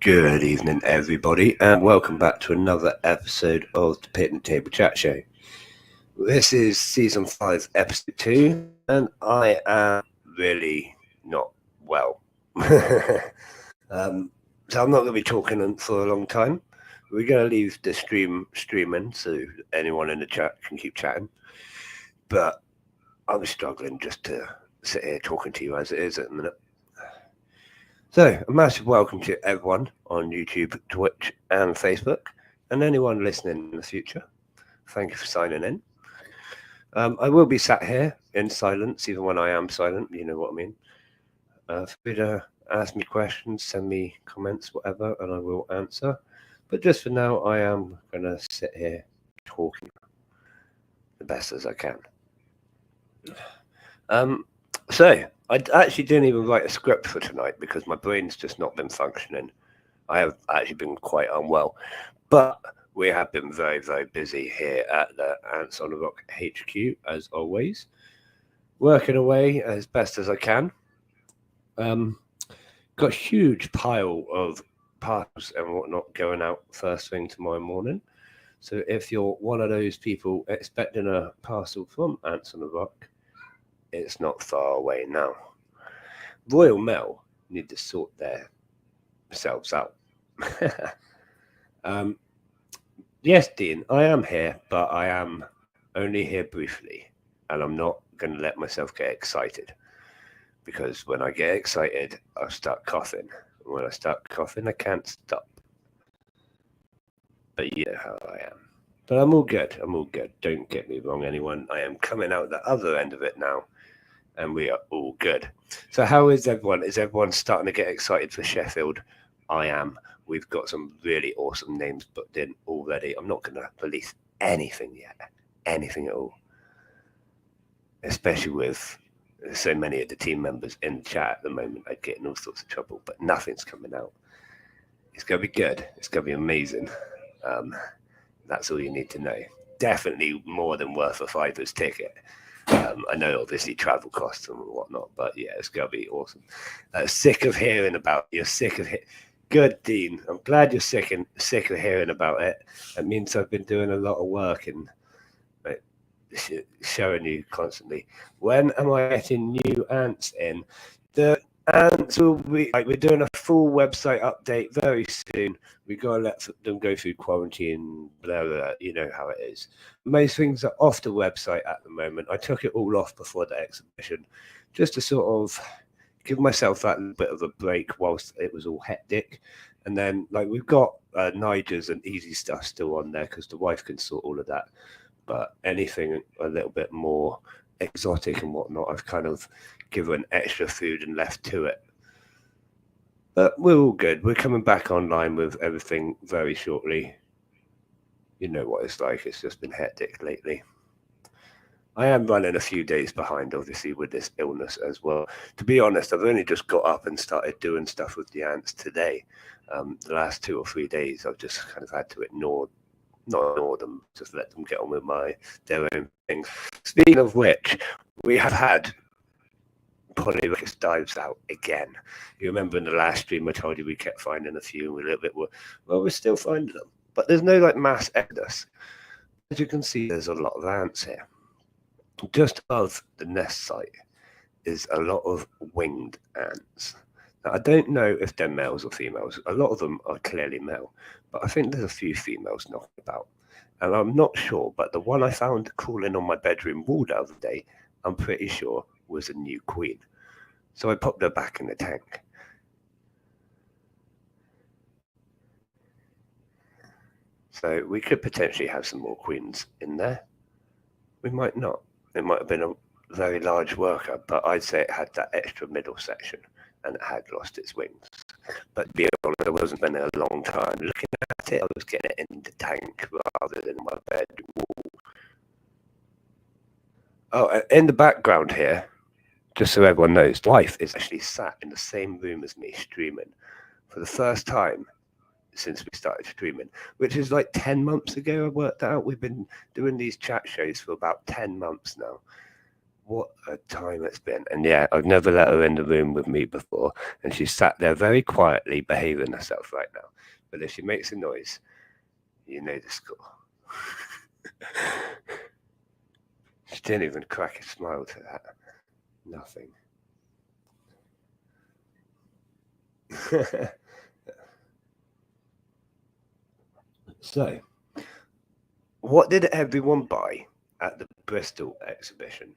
Good evening, everybody, and welcome back to another episode of the Picnic Table Chat Show. This is Season 5, Episode 2, and I am really not well. So I'm not going to be talking for a long time. We're going to leave the streaming so anyone in the chat can keep chatting. But I'm struggling just to sit here talking to you as it is at the minute. So, a massive welcome to everyone on YouTube, Twitch, and Facebook, and anyone listening in the future. Thank you for signing in. I will be sat here in silence, even when I am silent, you know what I mean. Feel free to ask me questions, send me comments, whatever, and I will answer. But just for now, I am going to sit here talking the best as I can. So, I actually didn't even write a script for tonight because my brain's just not been functioning. I have actually been quite unwell, but we have been very, very busy here at the Ants on the Rock HQ, as always, working away as best as I can. Got a huge pile of parcels and whatnot going out first thing tomorrow morning. So if you're one of those people expecting a parcel from Ants on the Rock, it's not far away now. Royal Mail need to sort themselves out. Yes, Dean, I am here, but I am only here briefly, and I'm not going to let myself get excited, because when I get excited, I start coughing. When I start coughing, I can't stop. But you know how I am. But I'm all good. I'm all good. Don't get me wrong, anyone. I am coming out the other end of it now, and we are all good. So how is everyone? Is everyone starting to get excited for Sheffield? I am. We've got some really awesome names booked in already. I'm not going to release anything yet. Anything at all. Especially with so many of the team members in the chat at the moment. I'd get in all sorts of trouble, but nothing's coming out. It's going to be good. It's going to be amazing. That's all you need to know. Definitely more than worth a $5 ticket. I know obviously travel costs and whatnot, but yeah, it's going to be awesome. Sick of hearing about it. You're sick of it. Good, Dean. I'm glad you're sick of hearing about it. It means I've been doing a lot of work and showing you constantly. When am I getting new ants in? The And so we're doing a full website update very soon. We gotta let them go through quarantine, blah blah. You know how it is. Most things are off the website at the moment. I took it all off before the exhibition, just to sort of give myself that little bit of a break whilst it was all hectic. And then we've got Niger's and Easy Stuff still on there because the wife can sort all of that. But anything a little bit more exotic and whatnot, I've kind of given extra food and left to it. But we're all good. We're coming back online with everything very shortly. You know what it's like. It's just been hectic lately. I am running a few days behind, obviously, with this illness as well. To be honest, I've only just got up and started doing stuff with the ants today. The last 2 or 3 days, I've just kind of had to not ignore them, just let them get on with their own things. Speaking of which, we have had Polyricus dives out again. You remember in the last stream I told you we kept finding a few and we're a little bit well, we're still finding them. But there's no mass exodus. As you can see, there's a lot of ants here. Just above the nest site is a lot of winged ants. Now, I don't know if they're males or females. A lot of them are clearly male, but I think there's a few females knocking about. And I'm not sure, but the one I found crawling on my bedroom wall the other day, I'm pretty sure was a new queen. So I popped her back in the tank. So we could potentially have some more queens in there. We might not. It might have been a very large worker, but I'd say it had that extra middle section and it had lost its wings. But to be honest, I wasn't spending a long time looking at it. I was getting it in the tank rather than my bedroom wall. Oh, in the background here, just so everyone knows, wife is actually sat in the same room as me streaming for the first time since we started streaming, which is 10 months ago. I worked out we've been doing these chat shows for about 10 months now. What a time it's been. And yeah, I've never let her in the room with me before, and she's sat there very quietly behaving herself right now. But if she makes a noise, you know the score. She didn't even crack a smile to that. Nothing. So, what did everyone buy at the Bristol exhibition?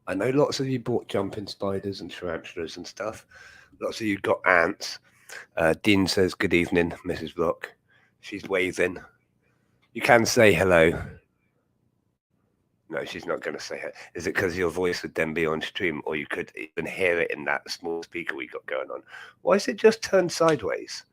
I know lots of you bought jumping spiders and tarantulas and stuff. Lots of you got ants. Dean says, "Good evening, Mrs. Rock." She's waving. You can say hello. No, she's not going to say it. Is it because your voice would then be on stream, or you could even hear it in that small speaker we got going on? Why is it just turned sideways?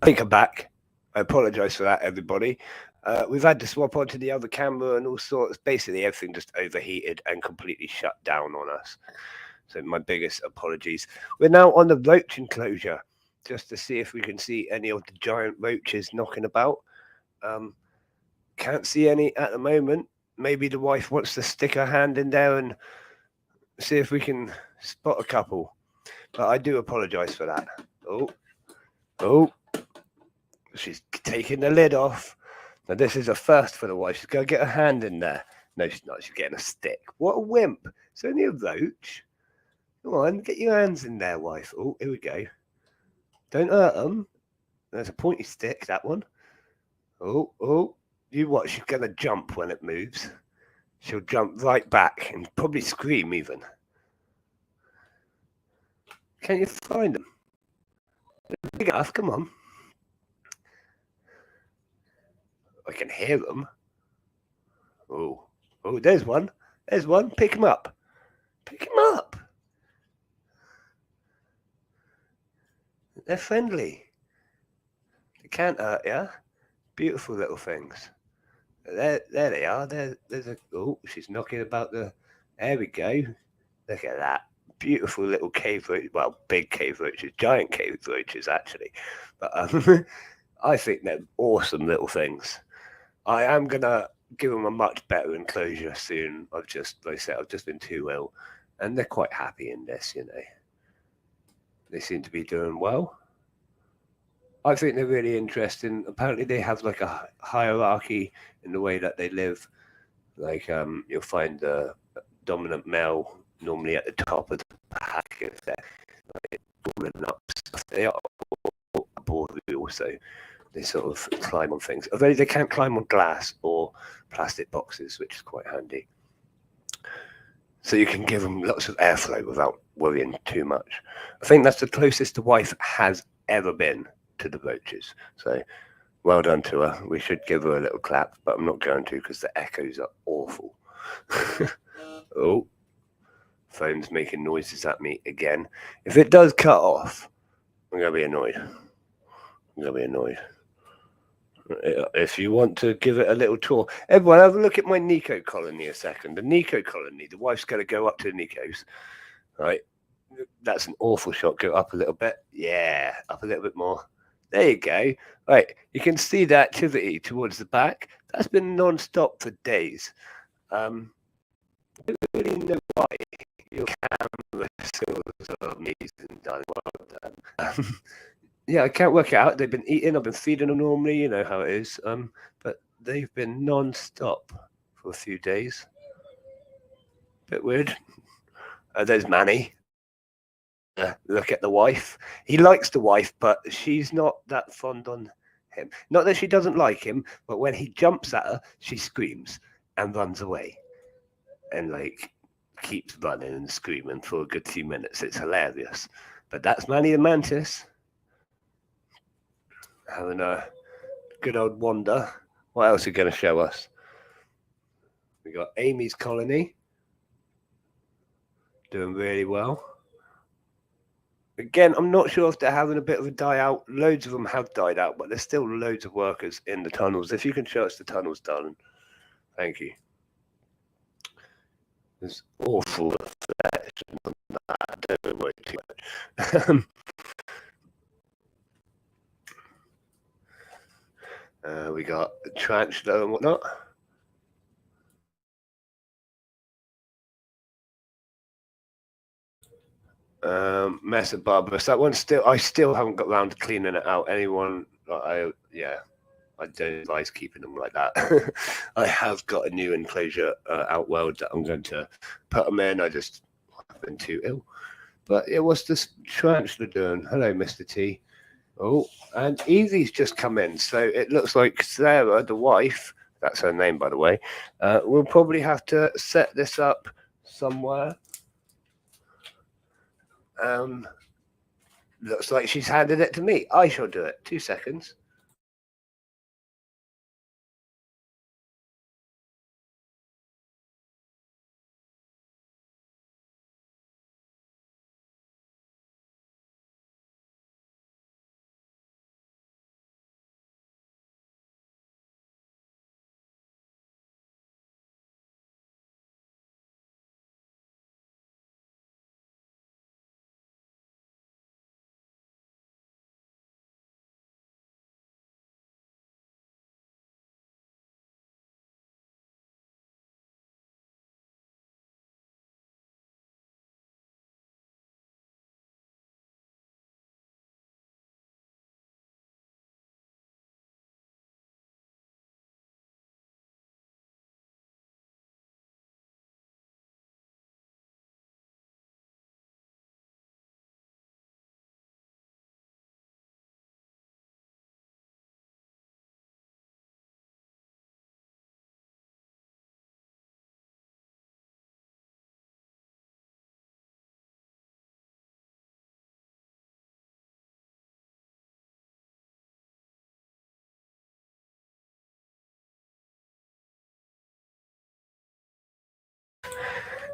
I think I'm back. I apologise for that, everybody. We've had to swap onto the other camera and all sorts. Basically, everything just overheated and completely shut down on us. So my biggest apologies. We're now on the roach enclosure, just to see if we can see any of the giant roaches knocking about. Can't see any at the moment. Maybe the wife wants to stick her hand in there and see if we can spot a couple. But I do apologise for that. Oh, she's taking the lid off. Now this is a first for the wife. She's going to get her hand in there. No, she's not. She's getting a stick. What a wimp. It's only a roach. Come on, get your hands in there, wife. Oh, here we go. Don't hurt them. There's a pointy stick, that one. Oh. You watch. She's going to jump when it moves. She'll jump right back and probably scream even. Can you find them? Big enough, come on. I can hear them. Oh, there's one. There's one. Pick him up. Pick him up. They're friendly. They can't hurt you. Beautiful little things. There they are. There's a. Oh, she's knocking about the. There we go. Look at that. Beautiful little cave roach. Well, big cave roaches, giant cave roaches actually. But I think they're awesome little things. I am gonna give them a much better enclosure soon. Like I said, I've just been too ill, and they're quite happy in this. They seem to be doing well. I think they're really interesting. Apparently, they have like a hierarchy in the way that they live. Like you'll find the dominant male normally at the top of the pack if they're like pulling up stuff. They are bored also. They sort of climb on things. Although they can't climb on glass or plastic boxes, which is quite handy. So you can give them lots of airflow without worrying too much. I think that's the closest the wife has ever been to the roaches. So well done to her. We should give her a little clap, but I'm not going to because the echoes are awful. Oh, phone's making noises at me again. If it does cut off, I'm going to be annoyed. If you want to give it a little tour, everyone have a look at my Nico colony a second. The Nico colony, the wife's going to go up to the Nicos. Right, that's an awful shot. Go up a little bit. Yeah, up a little bit more. There you go. Right, you can see the activity towards the back. That's been non-stop for days. I don't really know why. Your camera skills are amazing, done. Well done. Yeah, I can't work it out. They've been eating. I've been feeding them normally. You know how it is. But they've been non-stop for a few days. Bit weird. There's Manny. Look at the wife. He likes the wife, but she's not that fond on him. Not that she doesn't like him, but when he jumps at her, she screams and runs away, and like keeps running and screaming for a good few minutes. It's hilarious. But that's Manny the Mantis. Having a good old wander. What else are you going to show us? We got Amy's colony. Doing really well. Again, I'm not sure if they're having a bit of a die out. Loads of them have died out, but there's still loads of workers in the tunnels. If you can show us the tunnels, darling. Thank you. There's awful reflection on that. Don't worry too much. We got tarantula and whatnot. Mess of Barbarous. That one I still haven't got around to cleaning it out. Anyone? I don't advise keeping them like that. I have got a new enclosure outworld that I'm going to put them in. I've been too ill. But yeah, what's this tarantula doing? Hello, Mr. T. Oh, and Evie's just come in. So it looks like Sarah, the wife, that's her name, by the way, we'll probably have to set this up somewhere. Looks like she's handed it to me. I shall do it. 2 seconds.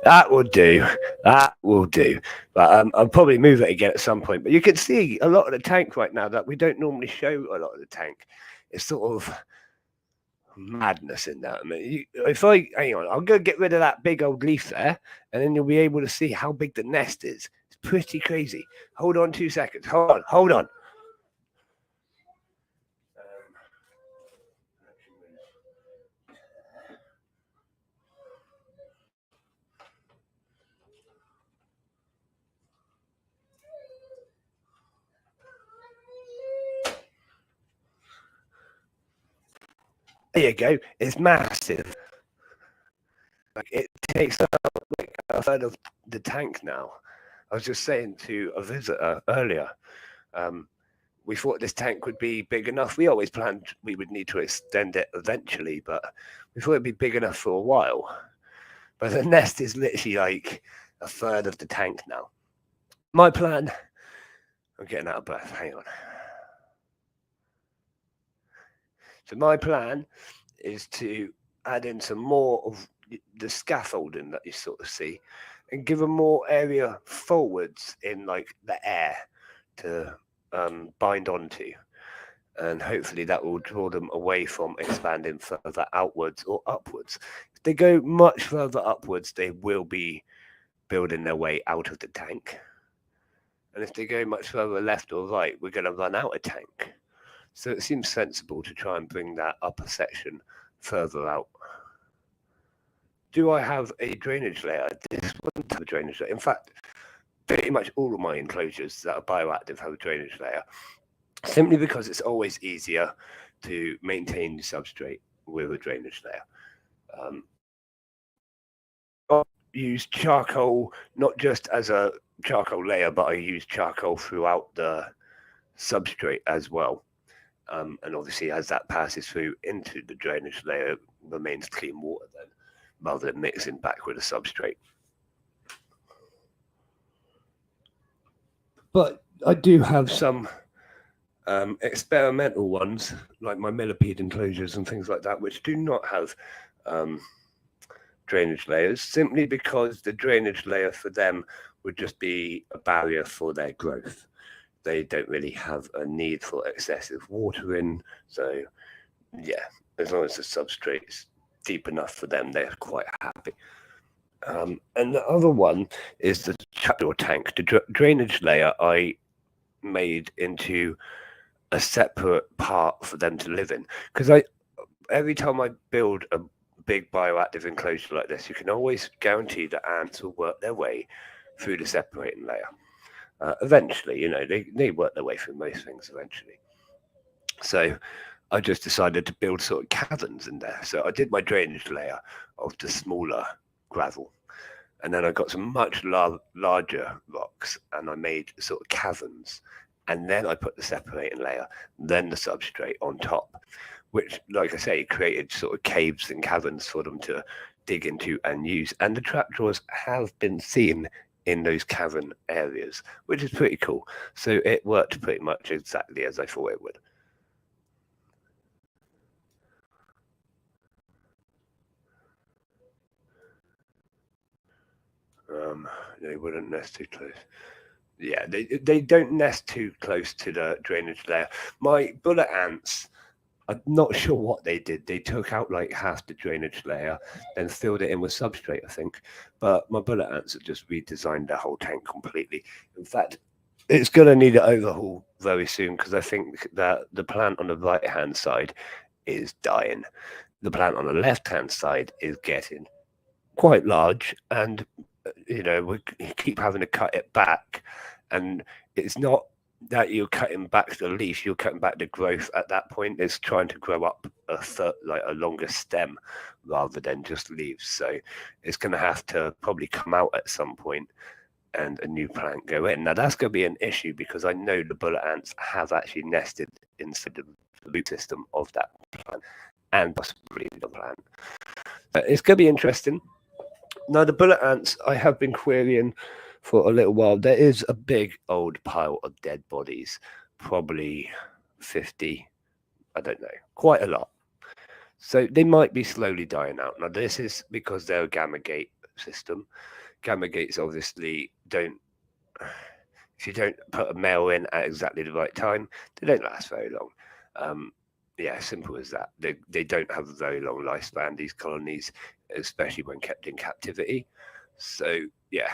That will do. That will do. But I'll probably move it again at some point. But you can see a lot of the tank right now that we don't normally show a lot of the tank. It's sort of madness in that. I mean, hang on, I'm going to get rid of that big old leaf there, and then you'll be able to see how big the nest is. It's pretty crazy. Hold on 2 seconds. Hold on. There you go. It's massive. Like it takes up like a third of the tank now. I was just saying to a visitor earlier, we thought this tank would be big enough. We always planned we would need to extend it eventually, but we thought it'd be big enough for a while. But the nest is literally like a third of the tank now. My plan, I'm getting out of breath, hang on. So my plan is to add in some more of the scaffolding that you sort of see and give them more area forwards in like the air to bind onto, and hopefully that will draw them away from expanding further outwards or upwards. If they go much further upwards, they will be building their way out of the tank, and if they go much further left or right, we're going to run out of tank. So it seems sensible to try and bring that upper section further out. Do I have a drainage layer? This wouldn't have a drainage layer. In fact, pretty much all of my enclosures that are bioactive have a drainage layer, simply because it's always easier to maintain the substrate with a drainage layer. I use charcoal not just as a charcoal layer, but I use charcoal throughout the substrate as well. And obviously, as that passes through into the drainage layer, it remains clean water then, rather than mixing back with a substrate. But I do have some experimental ones, like my millipede enclosures and things like that, which do not have drainage layers, simply because the drainage layer for them would just be a barrier for their growth. They don't really have a need for excessive watering. So, yeah, as long as the substrate's deep enough for them, they're quite happy. And the other one is the trapdoor tank. The drainage layer I made into a separate part for them to live in, because every time I build a big bioactive enclosure like this, you can always guarantee that ants will work their way through the separating layer. Eventually, they work their way through most things eventually. So I just decided to build sort of caverns in there. So I did my drainage layer of the smaller gravel, and then I got some much larger rocks, and I made sort of caverns, and then I put the separating layer, then the substrate on top, which, like I say, created sort of caves and caverns for them to dig into and use. And the trapdoors have been seen in those cavern areas, which is pretty cool. So it worked pretty much exactly as I thought it would. They wouldn't nest too close. Yeah, they don't nest too close to the drainage layer. My bullet ants, I'm not sure what they did. They took out like half the drainage layer, then filled it in with substrate, I think. But my bullet ants have just redesigned the whole tank completely. In fact, it's going to need an overhaul very soon, because I think that the plant on the right-hand side is dying. The plant on the left-hand side is getting quite large, and we keep having to cut it back. And it's not that you're cutting back the leaf, you're cutting back the growth at that point. It's trying to grow up a longer stem rather than just leaves. So it's going to have to probably come out at some point and a new plant go in. Now that's going to be an issue, because I know the bullet ants have actually nested inside the root system of that plant and possibly the plant. It's going to be interesting. Now, the bullet ants, I have been querying for a little while. There is a big old pile of dead bodies, probably 50, I don't know, quite a lot. So they might be slowly dying out. Now, this is because they're a gamma gate system. Gamma gates obviously don't. If you don't put a male in at exactly the right time, they don't last very long. Yeah, simple as that. They don't have a very long lifespan, these colonies, especially when kept in captivity. So yeah,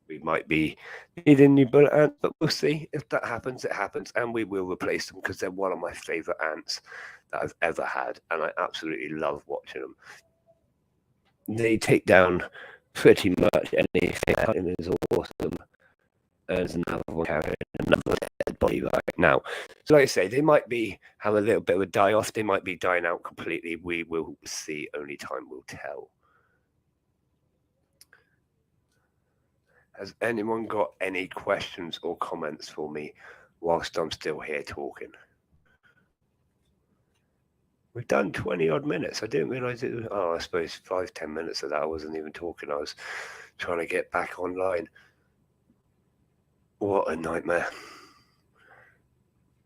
we might be needing new bullet ants, but we'll see. If that happens, it happens, and we will replace them because they're one of my favourite ants that I've ever had, and I absolutely love watching them. They take down pretty much anything. Hunting is awesome. There's another one carrying another dead body right now. So, like I say, they might be have a little bit of a die off. They might be dying out completely. We will see. Only time will tell. Has anyone got any questions or comments for me whilst I'm still here talking? We've done 20 odd minutes. I didn't realise it was, I suppose 5-10 minutes of that I wasn't even talking. I was trying to get back online. What a nightmare.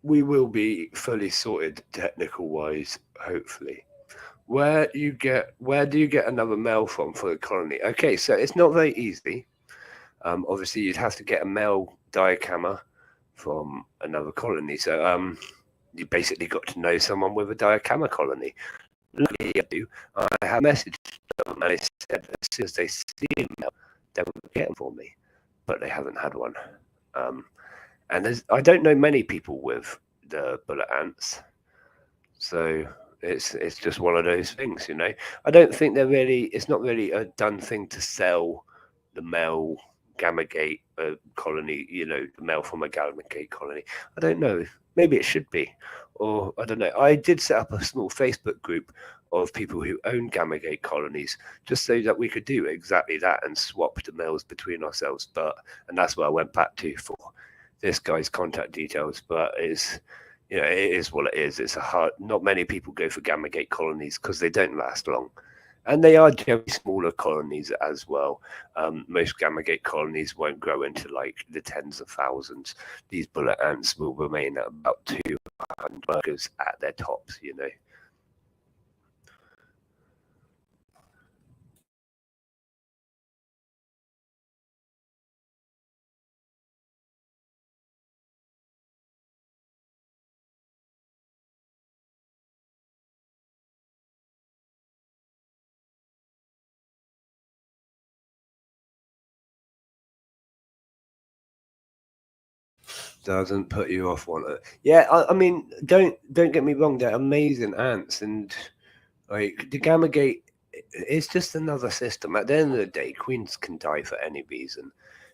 We will be fully sorted technical wise, hopefully. Where do you get another male from for the colony? Okay, so it's not very easy. Obviously, you'd have to get a male diacama from another colony. So you basically got to know someone with a diacama colony. Luckily, I do. I have messaged them and they said as soon as they see a male, they will get them for me, but they haven't had one. And I don't know many people with the bullet ants, so it's just one of those things, you know. I don't think it's not really a done thing to sell the male gamma gate colony, you know, the male from a gamma gate colony. I don't know. Maybe it should be, or I don't know. I did set up a small Facebook group of people who own gamma gate colonies just so that we could do exactly that and swap the males between ourselves. And that's where I went back to for this guy's contact details. But it is what it is. It's not many people go for gamma gate colonies because they don't last long. And they are generally smaller colonies as well. Most gamma gate colonies won't grow into like the tens of thousands. These bullet ants will remain at about 200 workers at their tops, you know. Doesn't put you off one. Yeah, I mean, don't get me wrong. They're amazing ants, and like the gamma gate, it's just another system. At the end of the day, queens can die for any reason,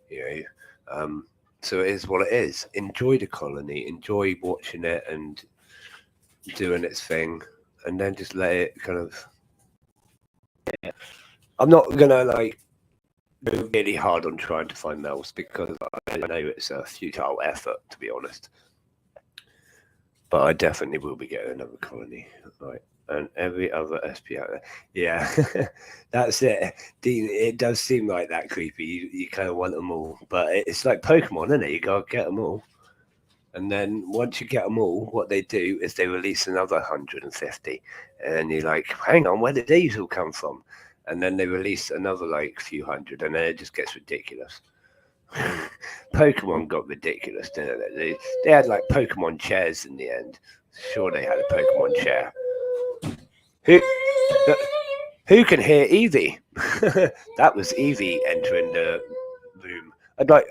you know. So it is what it is. Enjoy the colony, enjoy watching it and doing its thing, and then just let it kind of. Yeah. I'm not gonna like go really hard on trying to find males because I know it's a futile effort, to be honest. But I definitely will be getting another colony, right? And every other SP out there. Yeah, that's it. Dean, it does seem like that creepy. You kind of want them all, but it's like Pokemon, isn't it? You gotta get them all. And then once you get them all, what they do is they release another 150. And you're like, hang on, where did these all come from? And then they release another like few hundred, and then it just gets ridiculous. Pokemon got ridiculous, didn't they? They had like Pokemon chairs in the end. Sure, they had a Pokemon chair. Who can hear Eevee? That was Eevee entering the room.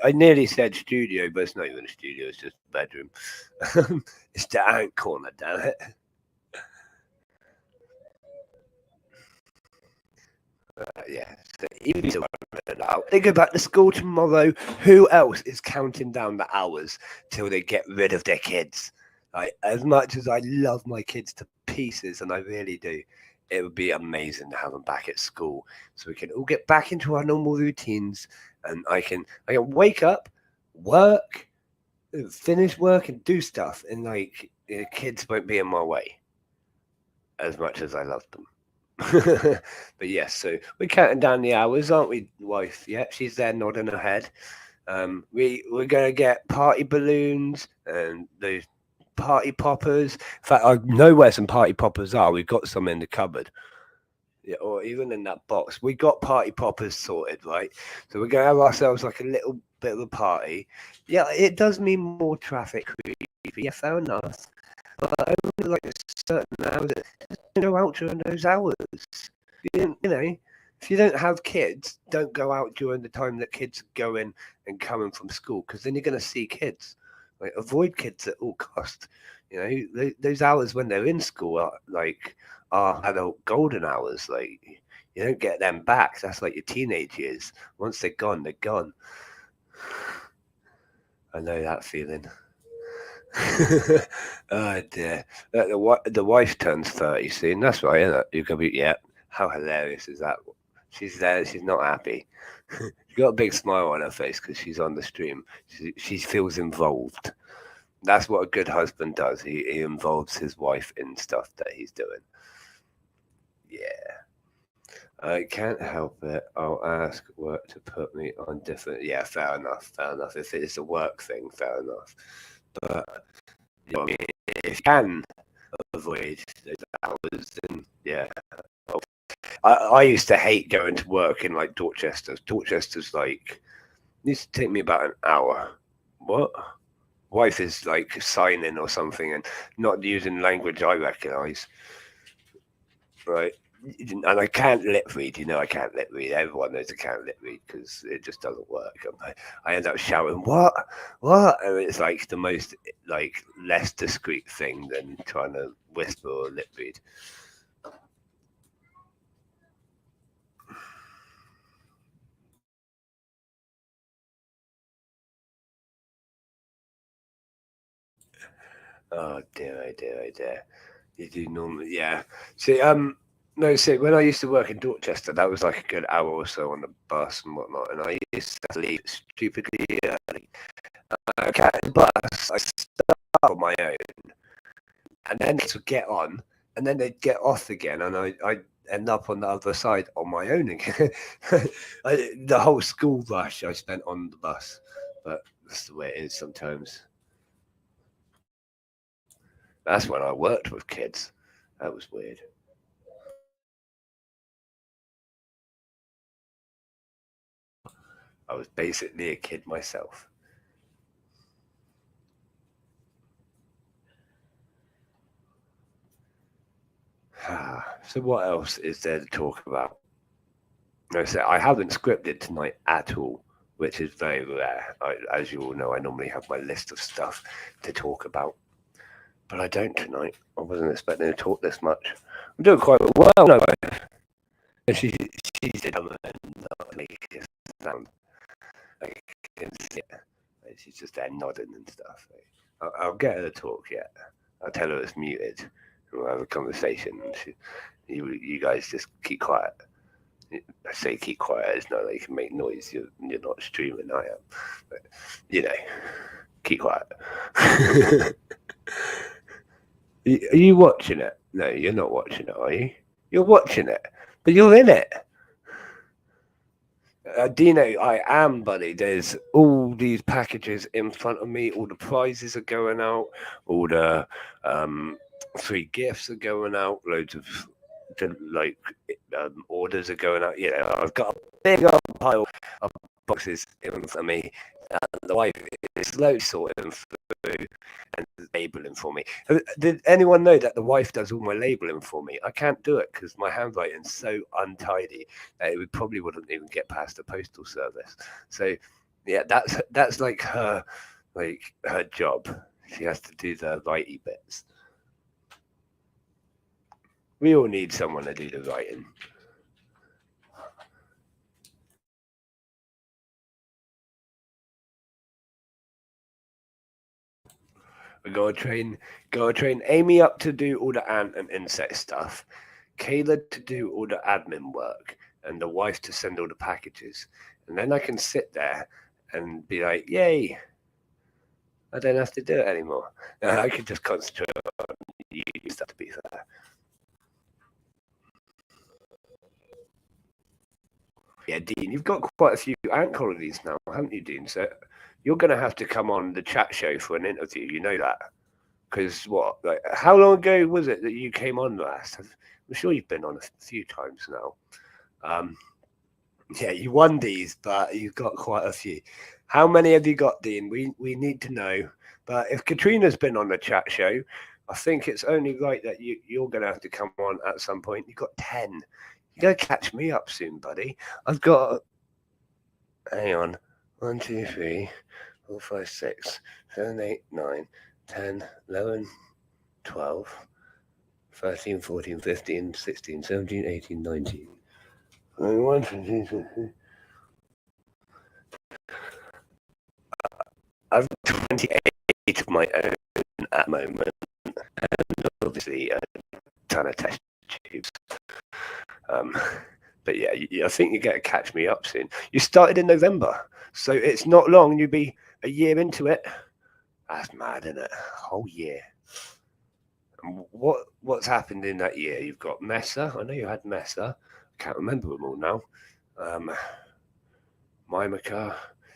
I nearly said studio, but it's not even a studio. It's just a bedroom. It's the ant corner, damn it. Yeah, so Eevee's out. They go back to school tomorrow. Who else is counting down the hours till they get rid of their kids? Like, as much as I love my kids to pieces, and I really do, it would be amazing to have them back at school so we can all get back into our normal routines, and I can wake up, work, finish work, and do stuff, and like kids won't be in my way as much as I love them. But yes, so we're counting down the hours, aren't we, wife? Yeah, she's there nodding her head. We're gonna get party balloons and those party poppers. In fact, I know where some party poppers are. We've got some in the cupboard. Yeah, or even in that box. We got party poppers sorted, right? So we're gonna have ourselves like a little bit of a party. Yeah, it does mean more traffic creep. Yeah, fair enough. But only like certain hours. Don't go out during those hours. You know, if you don't have kids, don't go out during the time that kids are going and coming from school, because then you're gonna see kids. Like, avoid kids at all cost. You know, those hours when they're in school are like are adult golden hours. Like, you don't get them back. That's like your teenage years. Once they're gone, they're gone. I know that feeling. Oh dear. The wife turns 30 soon. That's right, isn't it? You could be, yeah. How hilarious is that? She's there. She's not happy. She's got a big smile on her face because she's on the stream. She feels involved. That's what a good husband does. He involves his wife in stuff that he's doing. Yeah. I can't help it. I'll ask work to put me on different. Yeah, fair enough. Fair enough. If it's a work thing, fair enough. But you know, if you can avoid those hours, then yeah. I used to hate going to work in like Dorchester. Dorchester's like used to take me about an hour. What? Wife is like signing or something and not using language I recognise. Right. And I can't lip read. You know, I can't lip read. Everyone knows I can't lip read because it just doesn't work. I end up shouting, "What? What?" And it's like the most like less discreet thing than trying to whisper or lip read. Oh dear, oh dear, oh dear. You do normally, yeah. See, no, see, when I used to work in Dorchester, that was like a good hour or so on the bus and whatnot, and I used to leave stupidly early. I got the bus, I start on my own, and then to get on, and then they'd get off again, and I'd end up on the other side on my own again. The whole school rush I spent on the bus, but that's the way it is sometimes. That's when I worked with kids. That was weird. I was basically a kid myself. So what else is there to talk about? No, so I haven't scripted tonight at all, which is very rare. As you all know, I normally have my list of stuff to talk about, but I don't tonight. I wasn't expecting to talk this much. I'm doing quite well, no. She's dumb and not make a sound. Like, can see it. She's just there nodding and stuff. I'll get her to talk yet. I'll tell her it's muted. And we'll have a conversation. And you guys just keep quiet. I say keep quiet. It's not like you can make noise. You're not streaming. I am. But, you know, keep quiet. Are you watching it? No, you're not watching it, are you? You're watching it, but you're in it. Dino, I am, buddy. There's all these packages in front of me. All the prizes are going out. All the free gifts are going out. Loads of like orders are going out. You know, I've got a big old pile of boxes in front of me. The wife is slowly sorting through and labeling for me. Did anyone know that the wife does all my labeling for me? I can't do it because my handwriting's so untidy that it probably wouldn't even get past the postal service. So yeah, that's like her job. She has to do the righty bits. We all need someone to do the writing. We gotta train Amy up to do all the ant and insect stuff, Kayla to do all the admin work, and the wife to send all the packages. And then I can sit there and be like, yay, I don't have to do it anymore. I can just concentrate on you stuff, to be fair. Yeah, Dean, you've got quite a few ant colonies now, haven't you, Dean? So you're going to have to come on the chat show for an interview. You know that? Because what? Like, how long ago was it that you came on last? Was I'm sure you've been on a few times now. Yeah, you won these, but you've got quite a few. How many have you got, Dean? We need to know. But if Katrina's been on the chat show, I think it's only right that you're going to have to come on at some point. You've got 10. You got to catch me up soon, buddy. I've got, hang on, 1, 2, 3, 4, 5, 6, 7, 8, 9, 10, 11, 12, 13, 14, 15, 16, 17, 18, 19. 1, 2, 3, 4. I've 28 of my own at the moment, and obviously a ton of test tubes. But yeah, I think you get to catch me up soon. You started in November, so it's not long. You'll be a year into it. That's mad, isn't it? A whole year. And what's happened in that year? You've got Mesa. I know you had Mesa. I can't remember them all now. Mimica.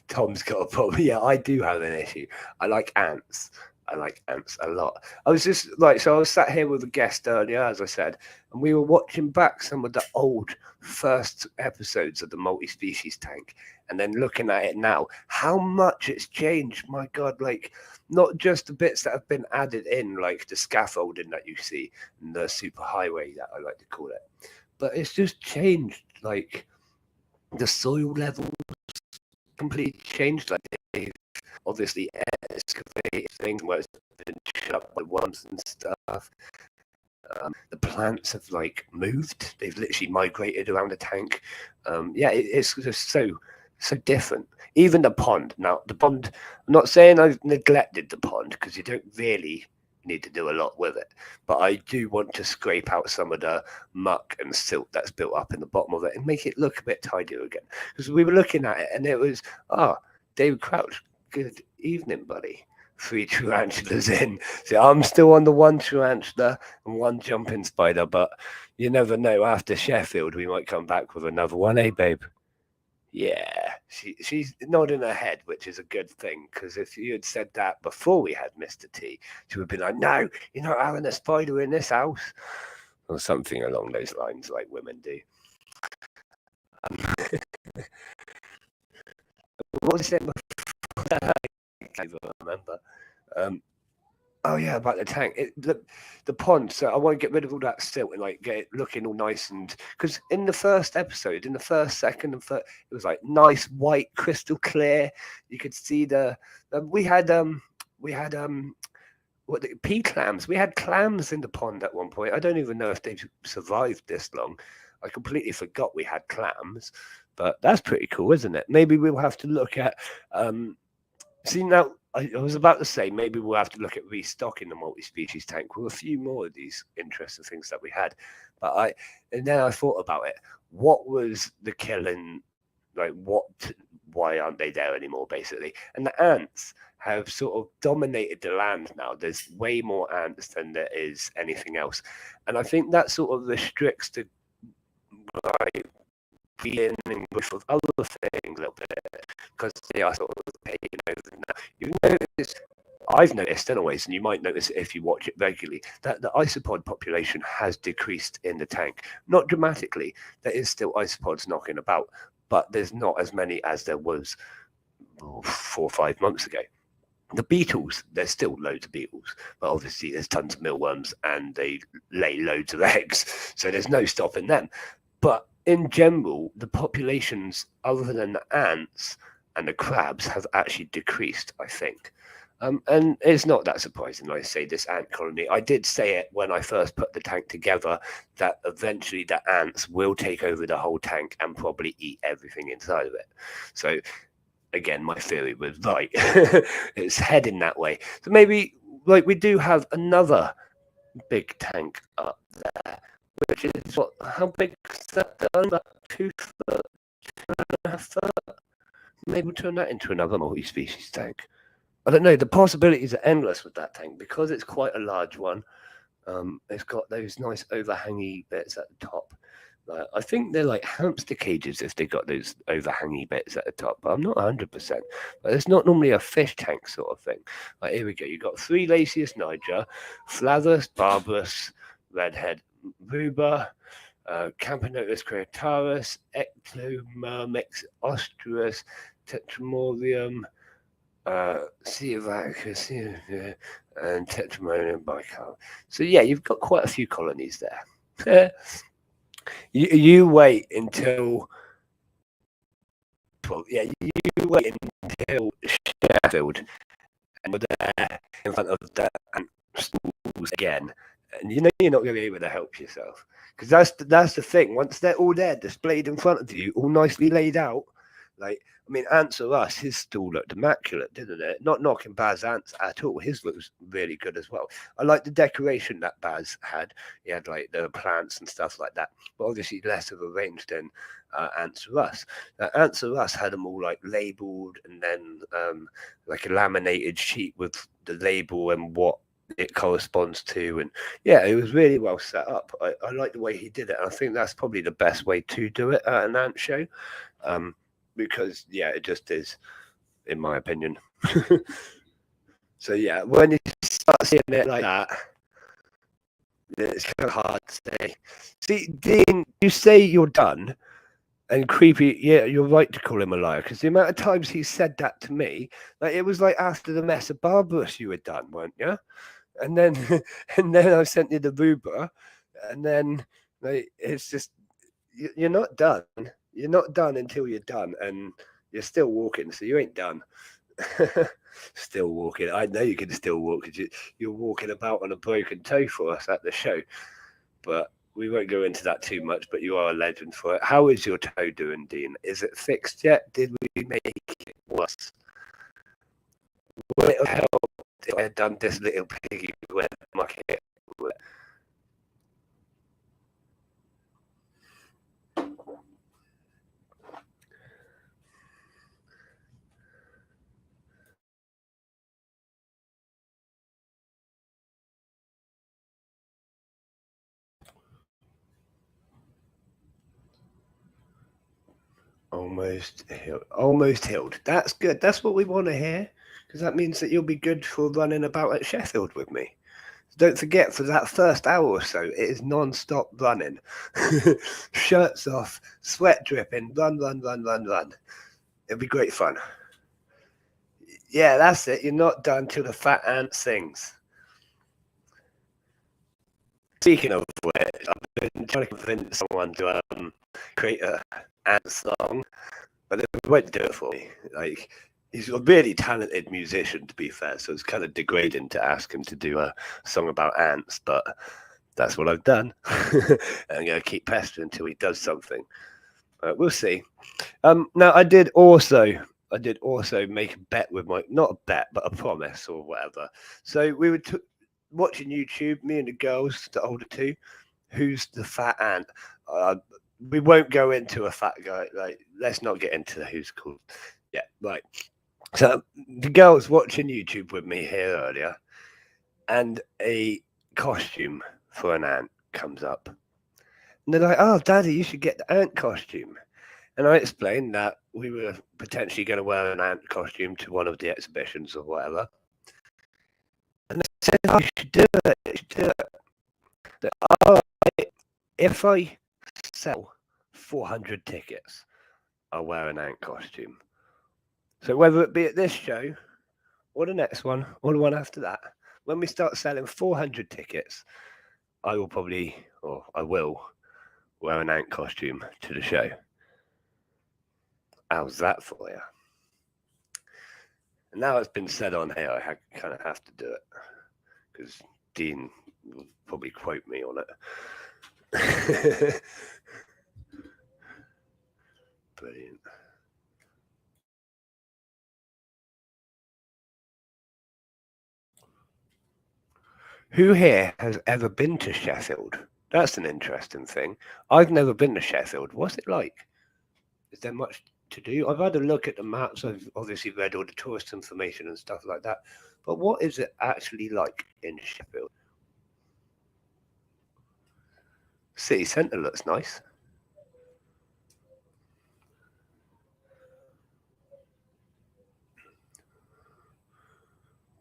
Tom's got a problem. Yeah, I do have an issue. I like ants. I like ants a lot. I was just like, so I was sat here with a guest earlier, as I said, and we were watching back some of the old first episodes of the multi-species tank, and then looking at it now, how much it's changed. My God, like not just the bits that have been added in, like the scaffolding that you see, and the super highway that I like to call it, but it's just changed. Like the soil levels completely changed. Like they've obviously excavated things where it's been shut up by worms and stuff. The plants have like moved. They've literally migrated around the tank. Yeah, it's just so different. Even the pond. Now the pond. I'm not saying I've neglected the pond because you don't really need to do a lot with it, but I do want to scrape out some of the muck and silt that's built up in the bottom of it and make it look a bit tidier again. Because we were looking at it and it was, David Crouch, good evening, buddy. 3 tarantulas in. So I'm still on the 1 tarantula and 1 jumping spider, but you never know. After Sheffield, we might come back with another one, eh, babe? Yeah, she's nodding her head, which is a good thing, because if you had said that before we had Mr. T, she would have been like, no, you're not having a spider in this house, or something along those lines, like women do. What was it before that? I can't even remember. Oh yeah, about the tank, the pond. So I want to get rid of all that silt and like get it looking all nice, and because in the first episode, in the first, second, and third, it was like nice, white, crystal clear. You could see we had what the pea clams. We had clams in the pond at one point. I don't even know if they've survived this long. I completely forgot we had clams, but that's pretty cool, isn't it? Maybe we'll have to look at. See now. I was about to say maybe we'll have to look at restocking the multi-species tank with a few more of these interesting things that we had. But then I thought about it. What was the killing? Like why aren't they there anymore, basically? And the ants have sort of dominated the land now. There's way more ants than there is anything else. And I think that sort of restricts the being with other things a little bit, because they are sort of taking over now. You notice, I've noticed anyways, and you might notice it if you watch it regularly, that the isopod population has decreased in the tank. Not dramatically. There is still isopods knocking about, but there's not as many as there was 4 or 5 months ago. The beetles, there's still loads of beetles, but obviously there's tons of mealworms and they lay loads of eggs, so there's no stopping them. But in general, the populations other than the ants and the crabs have actually decreased, I think. And it's not that surprising, I say, this ant colony. I did say it when I first put the tank together, that eventually the ants will take over the whole tank and probably eat everything inside of it. So again, my theory was right. It's heading that way. So maybe, like, we do have another big tank up there, which is how big is that? About 2 foot, 2.5 foot. Maybe we'll turn that into another multi-species tank. I don't know. The possibilities are endless with that tank because it's quite a large one. It's got those nice overhangy bits at the top. I think they're like hamster cages if they got those overhangy bits at the top, but I'm not 100%. But it's not normally a fish tank sort of thing. Here we go. You've got 3 Lasius niger, Phlathus barbarus, redhead Ruber, Camponotus creataris, Ectomyrmex ostrus, Tetramorium, Ceovacus, and Tetramonium bicarb. So yeah, you've got quite a few colonies there. you wait until, well, yeah, you wait until Sheffield, and we're there in front of the stools again, and you know you're not going to be able to help yourself, because that's the thing. Once they're all there, displayed in front of you, all nicely laid out, like, I mean, Answer Us, his stall looked immaculate, didn't it? Not knocking Baz Ants at all. His looks really good as well. I like the decoration that Baz had. He had like the plants and stuff like that, but obviously less of a range than Answer Us. Answer Us had them all like labeled, and then like a laminated sheet with the label and what it corresponds to, and yeah, it was really well set up. I like the way he did it, and I think that's probably the best way to do it at an ant show, because yeah, it just is, in my opinion. So yeah, when you start seeing it like that, it's kind of hard to say. See, Dean, you say you're done, and Creepy, yeah, you're right to call him a liar, because the amount of times he said that to me, like it was like after the mess of Barbarous you were done, weren't you? And then and then I sent you the Ruber, and then like it's just, you're not done. You're not done until you're done, and you're still walking, so you ain't done. Still walking. I know you can still walk, because you're walking about on a broken toe for us at the show, but we won't go into that too much. But you are a legend for it. How is your toe doing, Dean? Is it fixed yet? Did we make it worse? Would it help if I had done this little piggy wet market? Almost healed. Almost healed. That's good. That's what we want to hear, because that means that you'll be good for running about at Sheffield with me. Don't forget, for that first hour or so, it is non-stop running. Shirts off, sweat dripping, run, run, run, run, run. It'll be great fun. Yeah, that's it. You're not done till the fat ant sings. Speaking of which, I've been trying to convince someone to create a ant song, but they won't do it for me. Like, he's a really talented musician, to be fair, so it's kind of degrading to ask him to do a song about ants, but that's what I've done. And I'm going to keep pestering until he does something. We'll see. Now, I did also make a bet with not a bet, but a promise or whatever. So we were watching YouTube, me and the girls, the older two, who's the fat ant. We won't go into a fat guy. Like, let's not get into who's called. Yeah, right. So the girls watching YouTube with me here earlier, and a costume for an ant comes up. And they're like, "Oh, Daddy, you should get the ant costume." And I explained that we were potentially going to wear an ant costume to one of the exhibitions or whatever. And they said, "Oh, you should do it. You should do it." Said, "Oh, if I sell 400 tickets, I'll wear an ant costume." So whether it be at this show or the next one or the one after that, when we start selling 400 tickets, I will wear an ant costume to the show. How's that for you? And now it's been said on here, I kind of have to do it, because Dean will probably quote me on it. Brilliant. Who here has ever been to Sheffield? That's an interesting thing. I've never been to Sheffield. What's it like? Is there much to do? I've had a look at the maps. I've obviously read all the tourist information and stuff like that. But what is it actually like in Sheffield? City centre looks nice.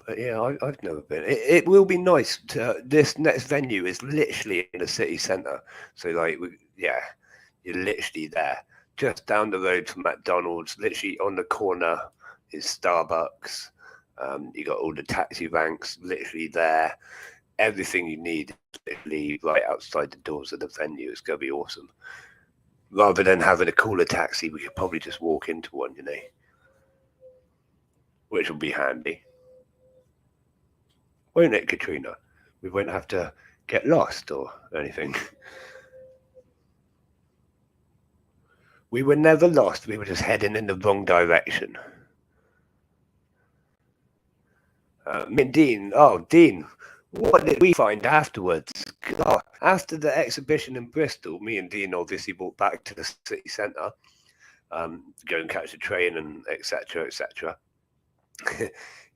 But yeah, I've never been. It will be nice to. This next venue is literally in the city centre, so like, yeah, you're literally there, just down the road from McDonald's. Literally on the corner is Starbucks. You got all the taxi ranks literally there. Everything you need is literally right outside the doors of the venue. It's gonna be awesome. Rather than having to call a taxi, we could probably just walk into one, which will be handy. Won't it, Katrina? We won't have to get lost or anything. We were never lost. We were just heading in the wrong direction. Me and Dean. Oh, Dean, what did we find afterwards? Oh, after the exhibition in Bristol, me and Dean obviously walked back to the city centre, go and catch a train and etc. etc.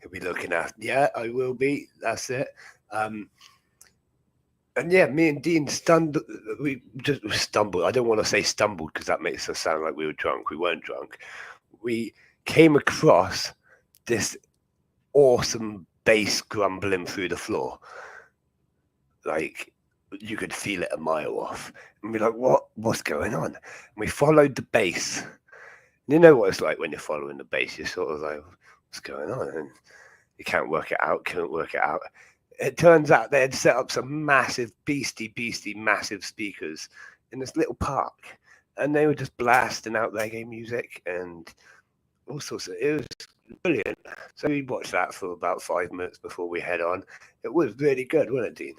He'll be looking after. Yeah, I will be. That's it. And yeah, me and Dean we just stumbled. I don't want to say stumbled because that makes us sound like we were drunk. We weren't drunk. We came across this awesome bass grumbling through the floor. Like, you could feel it a mile off. And we're like, what's going on? And we followed the bass. You know what it's like when you're following the bass. You're sort of like, what's going on? And you can't work it out, couldn't work it out. It turns out they had set up some massive, beastie, massive speakers in this little park. And they were just blasting out reggae music and all sorts of. It was brilliant. So we watched that for about 5 minutes before we head on. It was really good, wasn't it, Dean?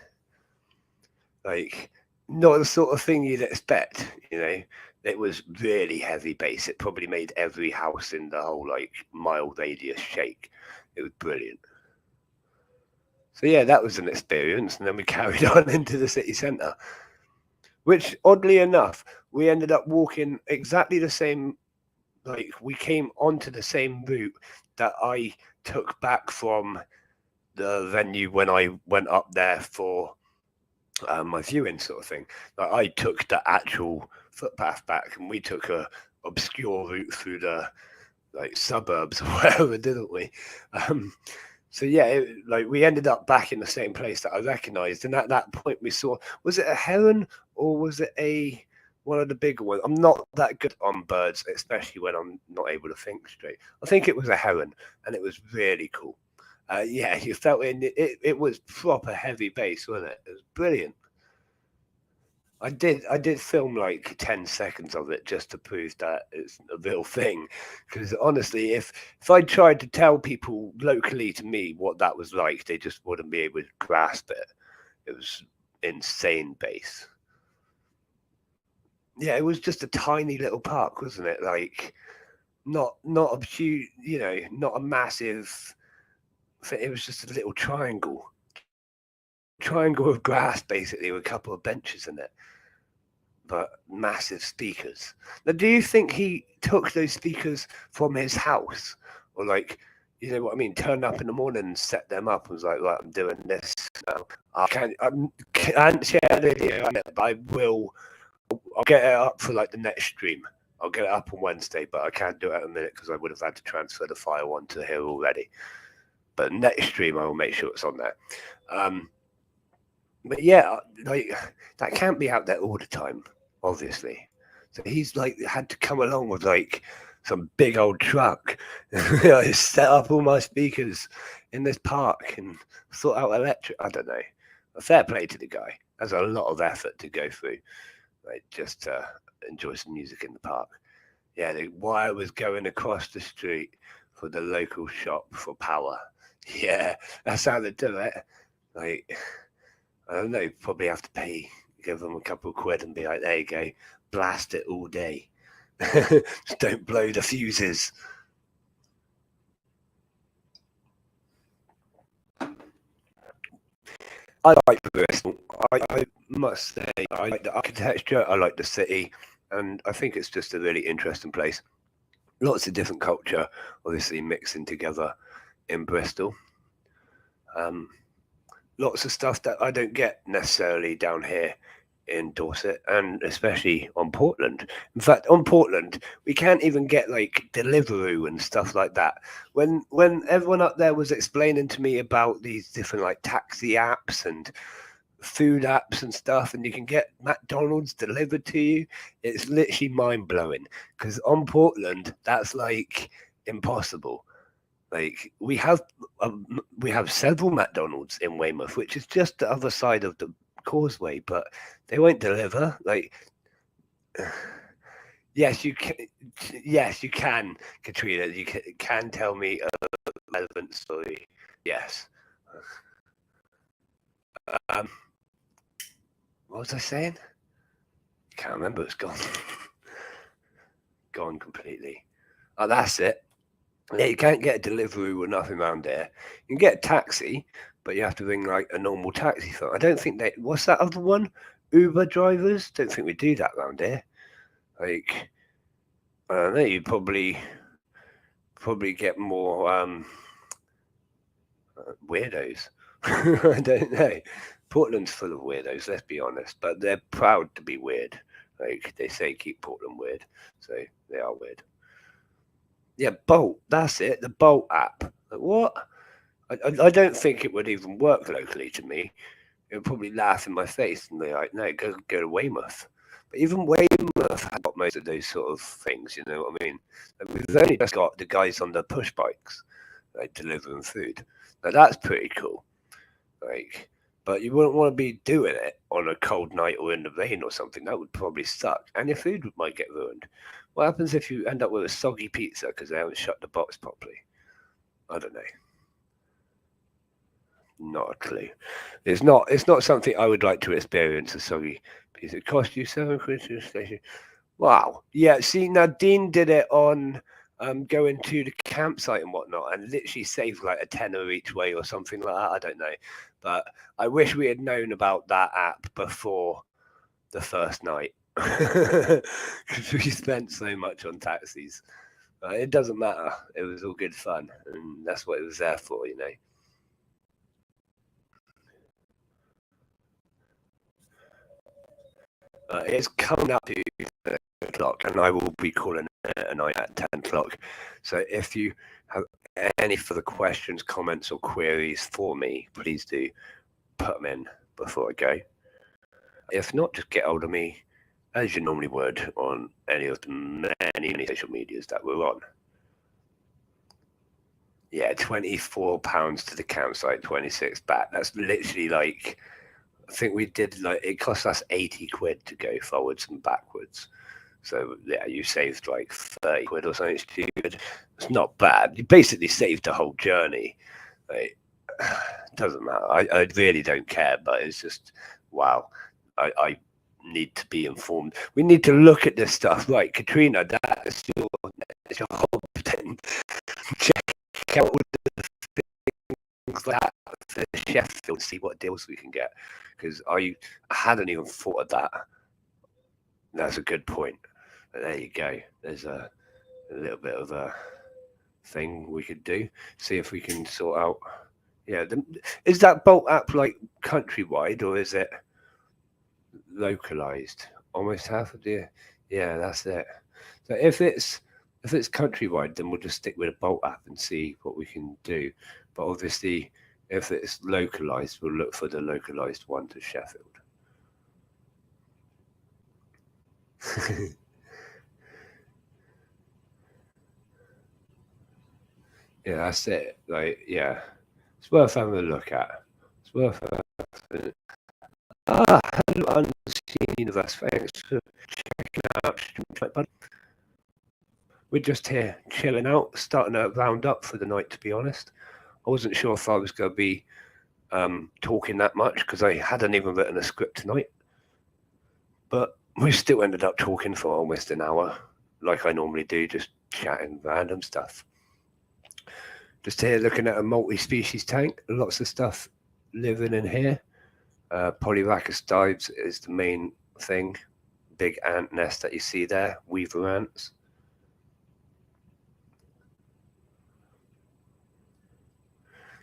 Like, not the sort of thing you'd expect, It was really heavy bass. It probably made every house in the whole, like, mile radius shake. It was brilliant. So yeah, that was an experience, and then we carried on into the city centre, which, oddly enough, we ended up walking exactly the same. Like, we came onto the same route that I took back from the venue when I went up there for my viewing, sort of thing. Like, I took the actual footpath back, and we took a obscure route through the suburbs or whatever, didn't we? So yeah, we ended up back in the same place that I recognised, and at that point we saw, was it a heron or was it one of the bigger ones? I'm not that good on birds, especially when I'm not able to think straight. I think it was a heron, and it was really cool. Yeah, you felt it was proper heavy bass, wasn't it? It was brilliant. I did film like 10 seconds of it just to prove that it's a real thing. Because honestly, if I tried to tell people locally to me what that was like, they just wouldn't be able to grasp it. It was insane bass. Yeah, it was just a tiny little park, wasn't it? Like, not a huge, not a massive. It was just a little triangle of grass, basically, with a couple of benches in it, but massive speakers. Now, do you think he took those speakers from his house, or like, you know what I mean, turned up in the morning and set them up and was like, right, I'm doing this now. I can't share the video, but I will. I'll get it up for like the next stream. I'll get it up on Wednesday, but I can't do it at a minute because I would have had to transfer the file onto here already. But next stream, I will make sure it's on there. But yeah, like, that can't be out there all the time, obviously. So he's like had to come along with like some big old truck, set up all my speakers in this park and sort out electric. I don't know. A fair play to the guy. There's a lot of effort to go through, like, just to enjoy some music in the park. Yeah, the wire was going across the street for the local shop for power. Yeah, that's how they do it. Like, I don't know, probably have to give them a couple of quid and be like, there you go, blast it all day. Just don't blow the fuses. I like Bristol. I must say, I like the architecture, I like the city, and I think it's just a really interesting place. Lots of different culture, obviously, mixing together in Bristol. Lots of stuff that I don't get necessarily down here in Dorset, and especially on Portland. In fact, on Portland, we can't even get like Deliveroo and stuff like that. When everyone up there was explaining to me about these different like taxi apps and food apps and stuff, and you can get McDonald's delivered to you, it's literally mind blowing. Because on Portland, that's like impossible. Like we have several McDonald's in Weymouth, which is just the other side of the causeway, but they won't deliver. Like, yes, you can. Yes, you can, Katrina. You can tell me a relevant story. Yes. Um, what was I saying? Can't remember. It's gone. Gone completely. Oh, that's it. Yeah, you can't get a delivery or nothing around there. You can get a taxi, but you have to ring like a normal taxi firm. I don't think they. What's that other one? Uber drivers. Don't think we do that around here. Like, I don't know. You probably get more weirdos. I don't know. Portland's full of weirdos. Let's be honest, but they're proud to be weird. Like they say, keep Portland weird, so they are weird. Yeah, Bolt. That's it. The Bolt app. Like, what? I don't think it would even work locally to me. It would probably laugh in my face and be like, no, go to Weymouth. But even Weymouth had got most of those sort of things, you know what I mean? Like, we've only just got the guys on the push bikes, like delivering food. Now that's pretty cool. Like, but you wouldn't want to be doing it on a cold night or in the rain or something. That would probably suck, and your food might get ruined. What happens if you end up with a soggy pizza because they haven't shut the box properly? I don't know. Not a clue. It's not something I would like to experience. A soggy piece. It cost you £7 to the station. Wow. Yeah. See, now Dean did it on going to the campsite and whatnot, and literally saved like a tenner each way or something like that. I don't know, but I wish we had known about that app before the first night because we spent so much on taxis. It doesn't matter. It was all good fun, and that's what it was there for, you know. It's coming up to 10 o'clock, and I will be calling it a night at 10 o'clock. So if you have any further questions, comments, or queries for me, please do put them in before I go. If not, just get hold of me as you normally would on any of the many social medias that we're on. Yeah, £24 to the campsite, 26 back. That's literally like, I think we did like, it cost us 80 quid to go forwards and backwards. So yeah, you saved like 30 quid or something stupid. It's not bad. You basically saved the whole journey. Like, doesn't matter. I really don't care, but it's just wow. I need to be informed. We need to look at this stuff. Right, Katrina, that's your whole thing. Check out all the things like that for Sheffield, see what deals we can get. Because I hadn't even thought of that. That's a good point. But there you go. There's a little bit of a thing we could do. See if we can sort out. Yeah, is that Bolt app like countrywide or is it localized? Almost half of the. Yeah, that's it. So if it's countrywide, then we'll just stick with a Bolt app and see what we can do. But obviously, if it's localized, we'll look for the localized one to Sheffield. Yeah, that's it. Like, yeah, it's worth having a look at. It's worth. Hello, Unseen Universe. Thanks for checking out. We're just here chilling out, starting to round up for the night. To be honest, I wasn't sure if I was going to be talking that much because I hadn't even written a script tonight. But we still ended up talking for almost an hour, like I normally do, just chatting random stuff. Just here looking at a multi-species tank, lots of stuff living in here. Polyrhacus dives is the main thing. Big ant nest that you see there, weaver ants.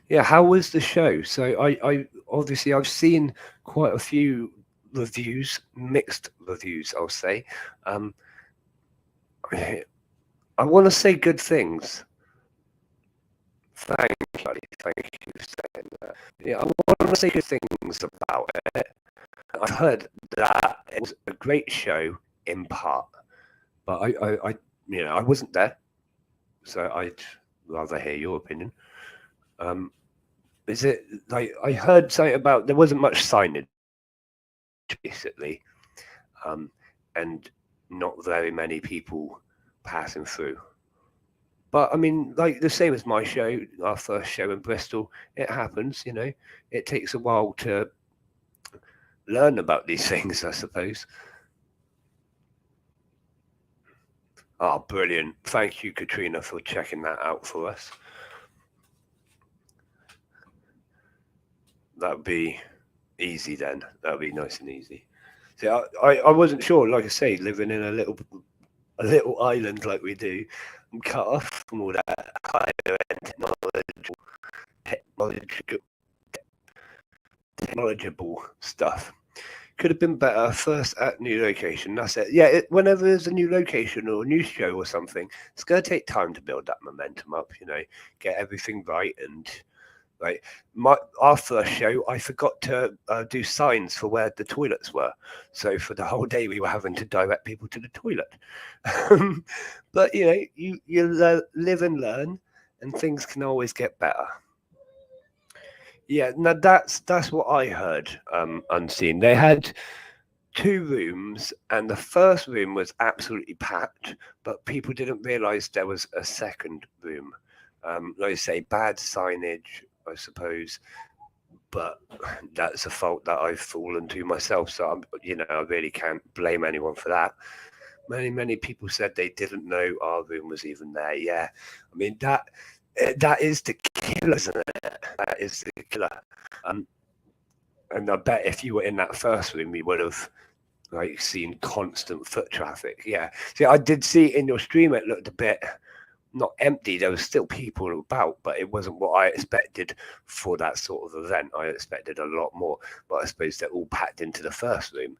Yeah, how was the show? So I obviously I've seen quite a few mixed reviews, I'll say. I want to say good things. Thank you, buddy. Thank you for saying that. Yeah, I want to say good things about it. I've heard that it was a great show in part, but I wasn't there, so I'd rather hear your opinion. Is it like I heard something about there wasn't much signage, basically, and not very many people passing through. But I mean, like the same as my show, our first show in Bristol, it happens, It takes a while to learn about these things, I suppose. Oh, brilliant. Thank you, Katrina, for checking that out for us. That would be easy then. That would be nice and easy. See, I wasn't sure, like I say, living in a little island like we do, I'm cut off from all that higher end technological stuff. Could have been better first at new location. That's it. Yeah, whenever there's a new location or a new show or something, it's going to take time to build that momentum up, get everything right. And like our first show, I forgot to do signs for where the toilets were. So for the whole day, we were having to direct people to the toilet. But, you live and learn, and things can always get better. Yeah, no, that's what I heard. Unseen. They had 2 rooms, and the first room was absolutely packed, but people didn't realise there was a second room. Like I say, bad signage, I suppose, but that's a fault that I've fallen to myself. So I really can't blame anyone for that. Many people said they didn't know our room was even there. Yeah, I mean that is the killer, isn't it? That is the killer. And I bet if you were in that first room, you would have seen constant foot traffic. Yeah. See, I did see in your stream it looked a bit not empty. There was still people about, but it wasn't what I expected for that sort of event. I expected a lot more, but I suppose they're all packed into the first room.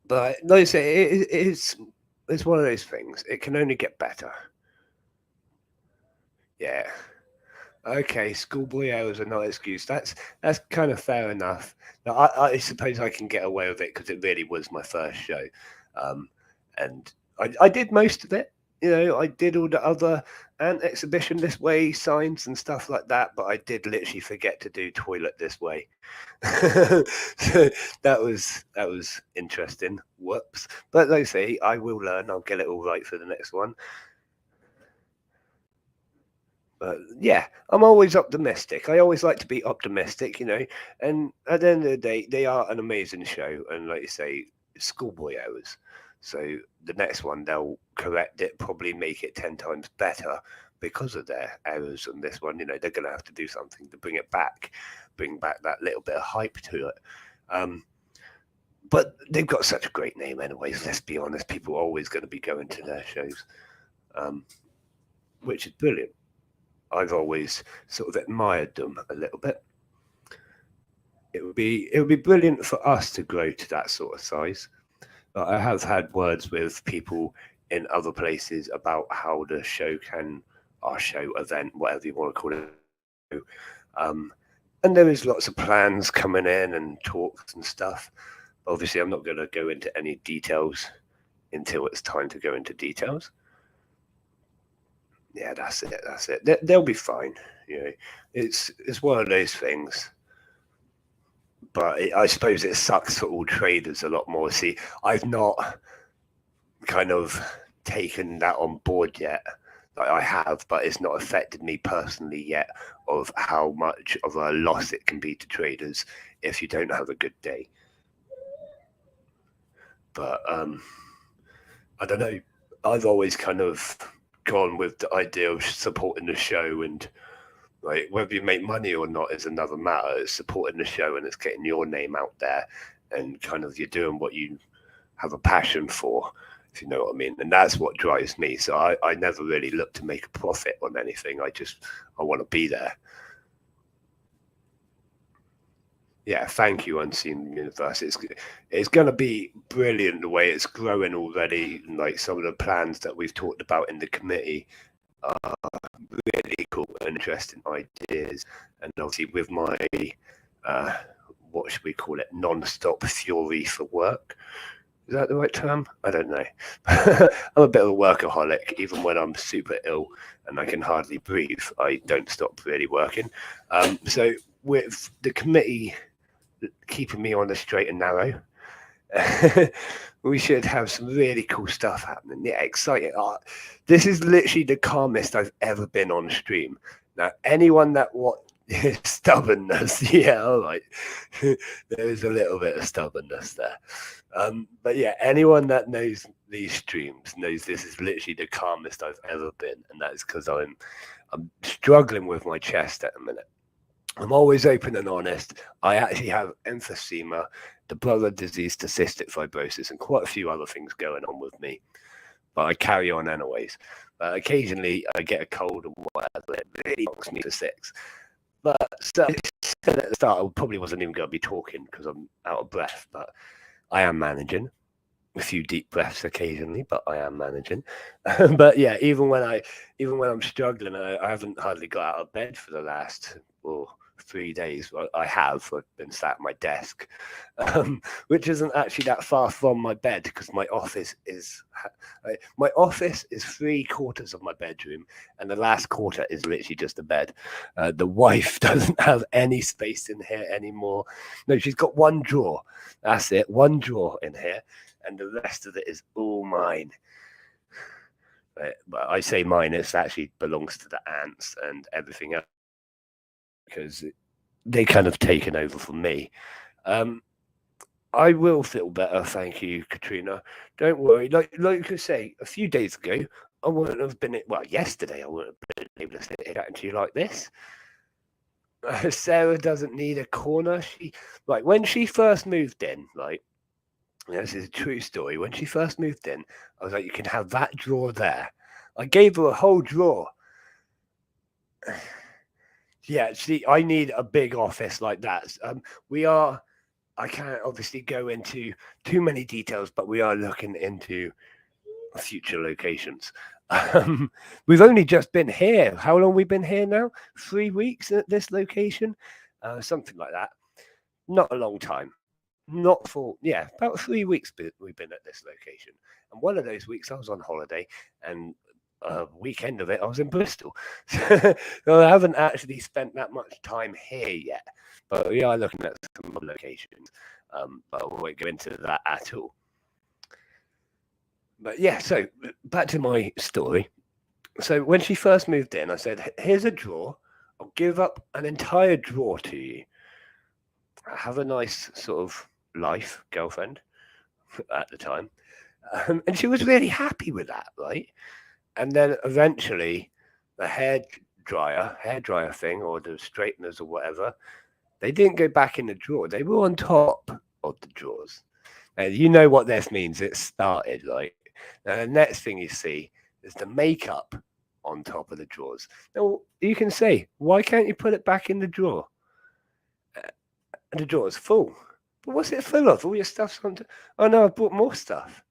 But like I say, it's one of those things. It can only get better. Yeah. Okay, schoolboy hours are not excuse. That's kind of fair enough. Now, I suppose I can get away with it because it really was my first show, and I did most of it. I did all the other exhibition this way signs and stuff like that, but I did literally forget to do toilet this way. So that was interesting. Whoops! But like I say, I will learn. I'll get it all right for the next one. But yeah, I'm always optimistic. I always like to be optimistic, And at the end of the day, they are an amazing show, and like you say, schoolboy hours. So the next one they'll correct it, probably make it 10 times better because of their errors. And this one, they're going to have to do something to bring it back, bring back that little bit of hype to it. But they've got such a great name, anyways. Let's be honest, people are always going to be going to their shows, which is brilliant. I've always sort of admired them a little bit. It would be brilliant for us to grow to that sort of size. But I have had words with people in other places about how our show event, whatever you want to call it. And there is lots of plans coming in and talks and stuff. Obviously, I'm not going to go into any details until it's time to go into details. Yeah, that's it. They'll be fine. It's one of those things. But I suppose it sucks for all traders a lot more. See, I've not kind of taken that on board yet. I have, but it's not affected me personally yet of how much of a loss it can be to traders if you don't have a good day. But I don't know. I've always kind of gone with the idea of supporting the show, and whether you make money or not is another matter. It's supporting the show and it's getting your name out there, and kind of you're doing what you have a passion for, if you know what I mean. And that's what drives me. So I never really look to make a profit on anything. I want to be there. Yeah, thank you, Unseen Universe. It's going to be brilliant the way it's growing already. And like some of the plans that we've talked about in the committee are really cool and interesting ideas. And obviously, with my uh, what should we call it, non-stop fury for work. Is that the right term? I don't know. I'm a bit of a workaholic, even when I'm super ill and I can hardly breathe. I don't stop really working. So with the committee keeping me on the straight and narrow, we should have some really cool stuff happening. Yeah, exciting. This is literally the calmest I've ever been on stream. Now, anyone that stubbornness, yeah, all right. There is a little bit of stubbornness there. But yeah, anyone that knows these streams knows this is literally the calmest I've ever been, and that is because I'm struggling with my chest at the minute. I'm always open and honest. I actually have emphysema, the brother disease to cystic fibrosis, and quite a few other things going on with me. But I carry on anyways. Occasionally, I get a cold and whatever. It really knocks me for six. But so I said at the start, I probably wasn't even going to be talking because I'm out of breath. But I am managing. A few deep breaths occasionally, but I am managing. But yeah, even when I'm struggling, I haven't hardly got out of bed for the last 3 days. I've been sat at my desk, which isn't actually that far from my bed because my office is 3/4 of my bedroom, and the last quarter is literally just a bed. The wife doesn't have any space in here anymore. No, she's got one drawer. That's it, one drawer in here, and the rest of it is all mine. But I say mine, it actually belongs to the ants and everything else because they kind of taken over from me. I will feel better, thank you, Katrina. Don't worry. Like I say, a few days ago, I wouldn't have been. Well, yesterday I wouldn't have been able to sit chatting to you like this. Sarah doesn't need a corner. When she first moved in, this is a true story. When she first moved in, I was like, you can have that drawer there. I gave her a whole drawer. Yeah, I need a big office like that. I can't obviously go into too many details, but we are looking into future locations. We've only just been here. How long have we been here now? 3 weeks at this location? Something like that. Not a long time. Not for, yeah, about 3 weeks we've been at this location. And one of those weeks I was on holiday, and a weekend of it I was in Bristol. So I haven't actually spent that much time here yet. But we are looking at some other locations. But I won't go into that at all. But yeah, so back to my story. So when she first moved in, I said, here's a drawer. I'll give up an entire drawer to you. Have a nice sort of life, girlfriend, at the time. And she was really happy with that, right? And then eventually the hairdryer thing, or the straighteners or whatever, they didn't go back in the drawer. They were on top of the drawers. And you know what this means. It started, like, now the next thing you see is the makeup on top of the drawers. Now, you can say, why can't you put it back in the drawer? And the drawer's full. But what's it full of? All your stuff's on. Oh no, I bought more stuff.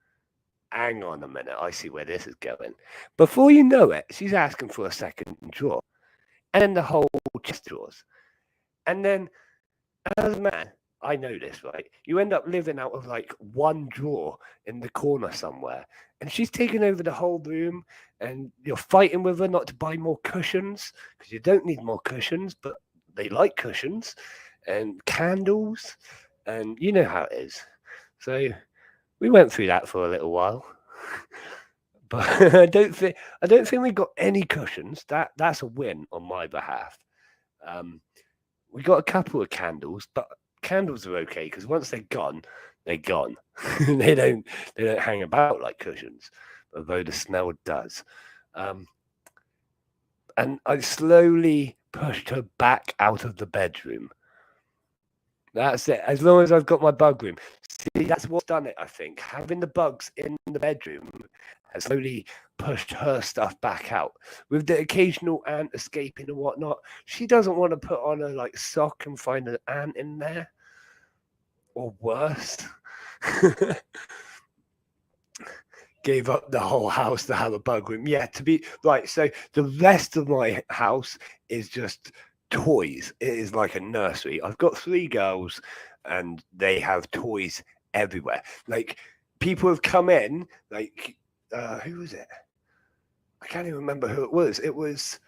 Hang on a minute, I see where this is going. Before you know it, she's asking for a second drawer. And then the whole chest drawers. And then, as a man, I know this, right? You end up living out of like one drawer in the corner somewhere. And she's taken over the whole room, and you're fighting with her not to buy more cushions because you don't need more cushions, but they like cushions and candles. And you know how it is. So we went through that for a little while. But I don't think we got any cushions. That's a win on my behalf. We got a couple of candles, but candles are okay because once they're gone, they're gone. they don't hang about like cushions, although the smell does. And I slowly pushed her back out of the bedroom. That's it. As long as I've got my bug room. See, that's what's done it, I think. Having the bugs in the bedroom has slowly pushed her stuff back out. With the occasional ant escaping and whatnot, she doesn't want to put on a sock and find an ant in there. or worse. Gave up the whole house to have a bug room. Yeah, to be right. So the rest of my house is just toys. It is like a nursery. I've got 3 girls and they have toys everywhere. Like people have come in, like who was it? I can't even remember who it was. It was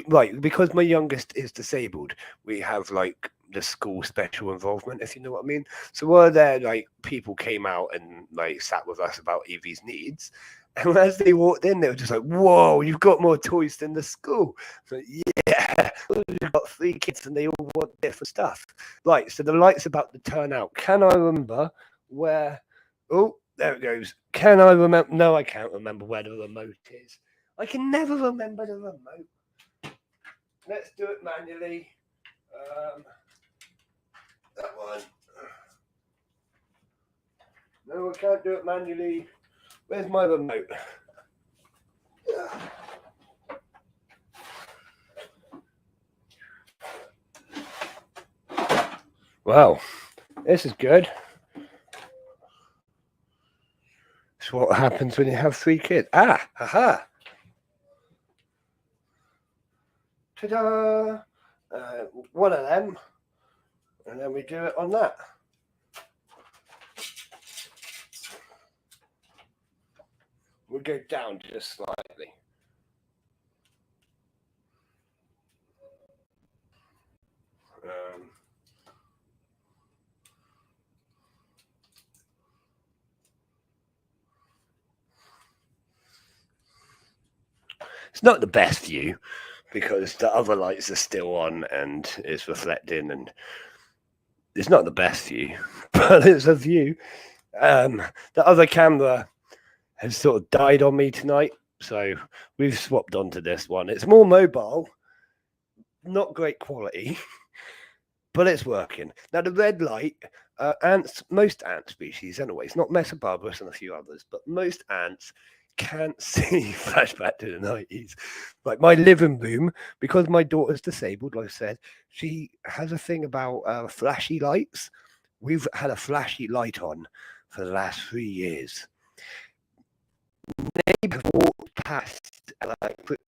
right, because my youngest is disabled, we have like the school special involvement, if you know what I mean. So were there like people came out and like sat with us about Evie's needs, and as they walked in, they were just like, "Whoa, you've got more toys than the school." So, yeah, we've got 3 kids and they all want different stuff. Right, so the light's about to turn out. Can I remember where? Oh, there it goes. Can I remember? No, I can't remember where the remote is. I can never remember the remote. Let's do it manually. That one. No, I can't do it manually. Where's my remote? Wow, this is good. It's what happens when you have 3 kids. Ah, haha. Ta-da! One of them, and then we do it on that. We'll go down just slightly. It's not the best view because the other lights are still on and it's reflecting, and it's not the best view, but it's a view. The other camera has sort of died on me tonight, so we've swapped onto this one. It's more mobile, not great quality, but it's working. Now the red light, most ant species anyways, not Mesobarbarus and a few others, but most ants can't see. Flashback to the 90s. Like my living room, because my daughter's disabled, like I said, she has a thing about flashy lights. We've had a flashy light on for the last 3 years. Neighbor walked past, like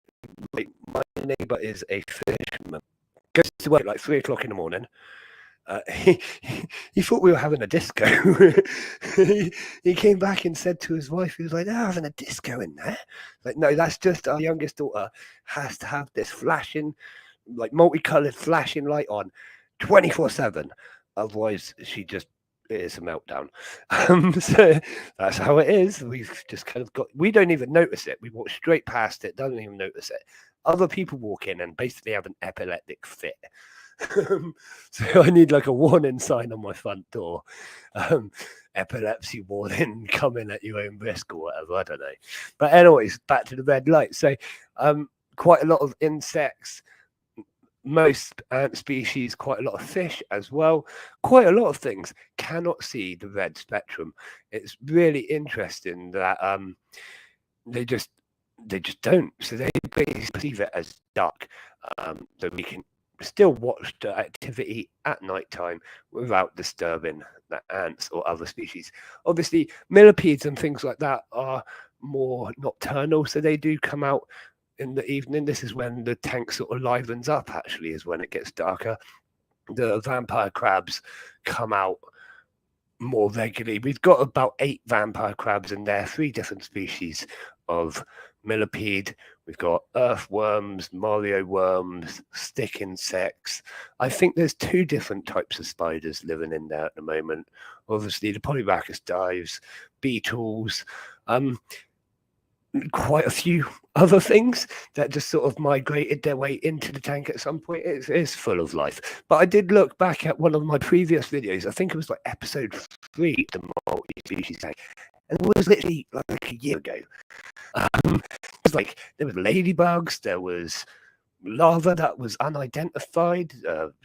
my neighbor is a fisherman, goes to work like 3 o'clock in the morning. He thought we were having a disco. he came back and said to his wife, he was like, "They're having a disco in there." Like, no, that's just our youngest daughter has to have this flashing, like multicolored flashing light on 24/7. Otherwise, it is a meltdown. So that's how it is. We've just kind of we don't even notice it. We walk straight past it, doesn't even notice it. Other people walk in and basically have an epileptic fit. So I need like a warning sign on my front door. Epilepsy warning, coming at your own risk or whatever. I don't know. But anyways, back to the red light. So quite a lot of insects, most ant species, quite a lot of fish as well. Quite a lot of things cannot see the red spectrum. It's really interesting that they just don't. So they basically perceive it as dark. So we can still watch the activity at night time without disturbing the ants or other species. Obviously, millipedes and things like that are more nocturnal, so they do come out in the evening. This is when the tank sort of livens up, actually, is when it gets darker. The vampire crabs come out more regularly. We've got about 8 vampire crabs in there, 3 different species of millipede. We've got earthworms, Mario worms, stick insects. I think there's 2 different types of spiders living in there at the moment. Obviously, the Polyrhacus dives, beetles, quite a few other things that just sort of migrated their way into the tank at some point. It's full of life. But I did look back at one of my previous videos. I think it was like episode 3, the multi-species tank, and it was literally like a year ago. It was like there was ladybugs, there was larva that was unidentified,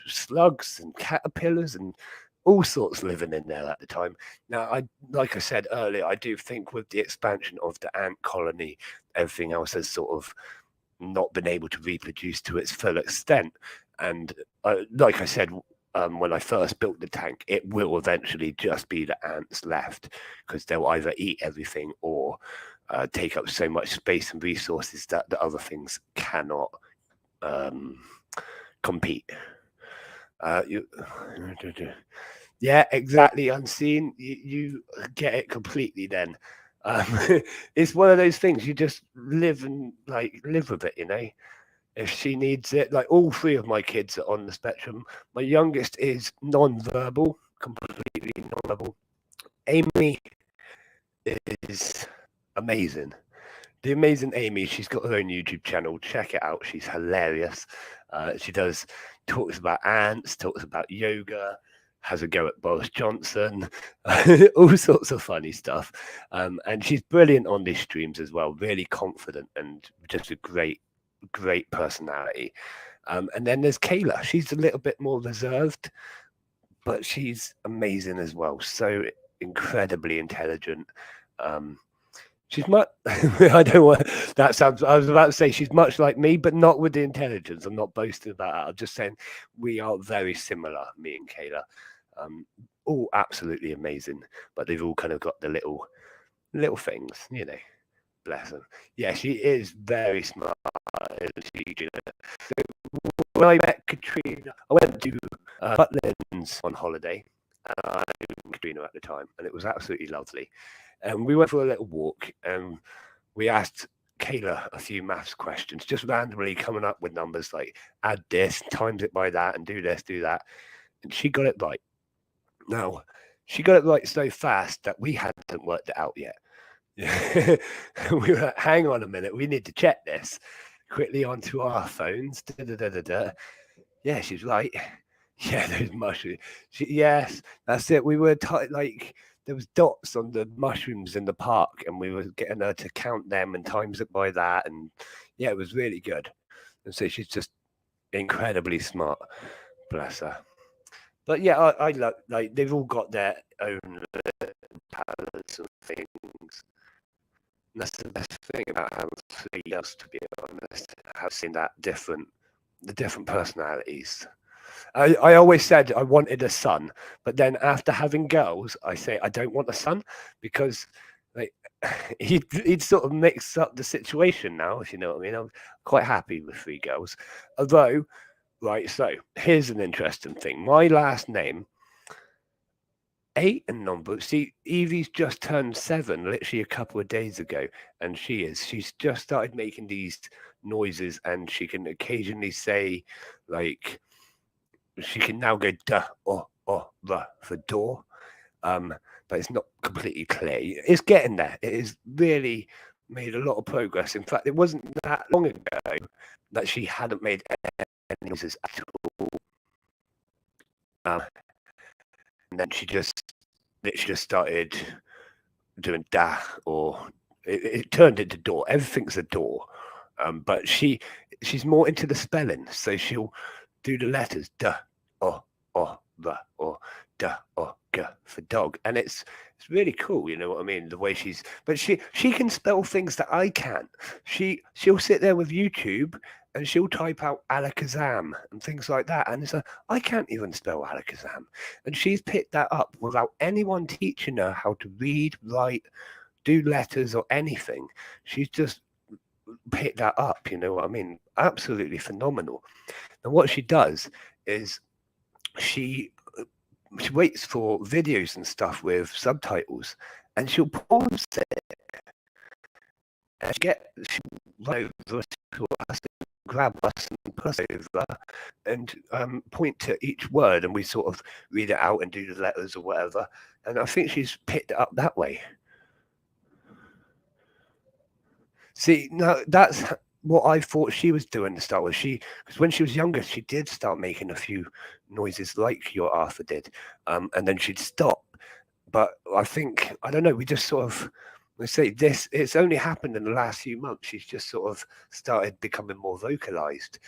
slugs and caterpillars and all sorts living in there at the time. Now, like I said earlier, I do think with the expansion of the ant colony, everything else has sort of not been able to reproduce to its full extent. And like I said, when I first built the tank, it will eventually just be the ants left, because they'll either eat everything or take up so much space and resources that the other things cannot compete. Yeah, exactly. Unseen, you get it completely. Then it's one of those things you just live with it. If she needs it, like all three of my kids are on the spectrum. My youngest is non-verbal, completely non-verbal. Amy is amazing. The amazing Amy, she's got her own YouTube channel. Check it out. She's hilarious. She talks about ants, talks about yoga, has a go at Boris Johnson, all sorts of funny stuff. And she's brilliant on these streams as well, really confident and just a great personality. And then there's Kayla. She's a little bit more reserved, but she's amazing as well. So incredibly intelligent. She's much. I don't want that sounds. I was about to say she's much like me, but not with the intelligence. I'm not boasting about that. I'm just saying we are very similar, me and Kayla. All absolutely amazing, but they've all kind of got the little things, Bless them. Yeah, she is very smart. So when I met Katrina, I went to Butlins on holiday, and I knew Katrina at the time, and it was absolutely lovely. And we went for a little walk, and we asked Kayla a few maths questions, just randomly coming up with numbers like add this, times it by that, and do this, do that. And she got it right. Now, she got it right so fast that we hadn't worked it out yet. We were like, hang on a minute, we need to check this. Quickly onto our phones. Yeah, she's right. Yeah, those mushrooms. Yes, that's it. We were there was dots on the mushrooms in the park, and we were getting her to count them and times it by that, and yeah, it was really good. And so she's just incredibly smart. Bless her. But yeah, I love, they've all got their own palettes and things. And that's the best thing about having three girls, to be honest. Have seen the different personalities. I always said I wanted a son, but then after having girls, I say I don't want a son, because he'd sort of mix up the situation now, if you know what I mean. I'm quite happy with 3 girls. Although, right, so here's an interesting thing. My last name, 8 and number. See, Evie's just turned 7 literally a couple of days ago, and she's just started making these noises, and she can occasionally say, like, she can now go duh or the for door, but it's not completely clear. It's getting there. It has really made a lot of progress. In fact, it wasn't that long ago that she hadn't made any noises at all. And then she just started doing da, or it turned into door. Everything's a door, but she's more into the spelling, so she'll do the letters duh, the, or duh, or g for dog, and it's really cool. You know what I mean? The way she can spell things that I can't. She'll sit there with YouTube and she'll type out Alakazam and things like that, and it's like, I can't even spell Alakazam, and she's picked that up without anyone teaching her how to read, write, do letters or anything. She's just picked that up. You know what I mean? Absolutely phenomenal. And what she does is she waits for videos and stuff with subtitles, and she'll pause it and she'll grab us and put us over and point to each word, and we sort of read it out and do the letters or whatever. And I think she's picked it up that way. See, now that's what I thought she was doing to start with. Because when she was younger, she did start making a few noises like your Arthur did, and then she'd stop. But I think, I don't know, we just sort of, we say this, it's only happened in the last few months. She's just sort of started becoming more vocalized.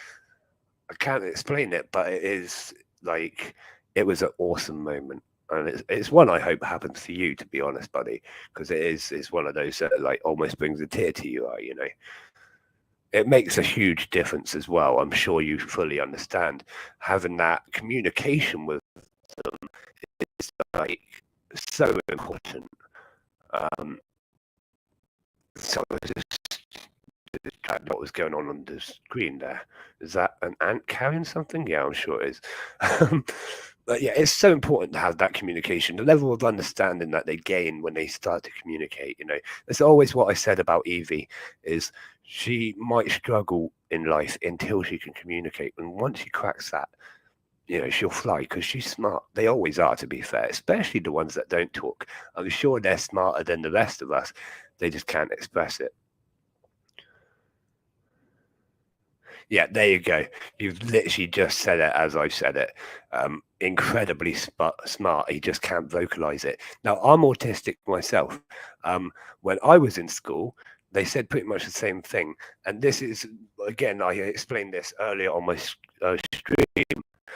I can't explain it, but it is like, it was an awesome moment. And it's one I hope happens for you, to be honest, buddy, because it's one of those that like almost brings a tear to your eye, you know. it makes a huge difference as well. I'm sure you fully understand. Having that communication with them is like so important. Um, so I just tracked what was going on the screen there. Is that an ant carrying something? Yeah, I'm sure it is. But yeah, it's so important to have that communication, the level of understanding that they gain when they start to communicate. It's always what I said about Evie is she might struggle in life until she can communicate. And once she cracks that, she'll fly because she's smart. They always are, to be fair, especially the ones that don't talk. I'm sure they're smarter than the rest of us. They just can't express it. Yeah, there you go. You've literally just said it as I've said it. Incredibly smart. He just can't vocalize it. Now, I'm autistic myself. When I was in school, they said pretty much the same thing. And this is, again, I explained this earlier on my stream.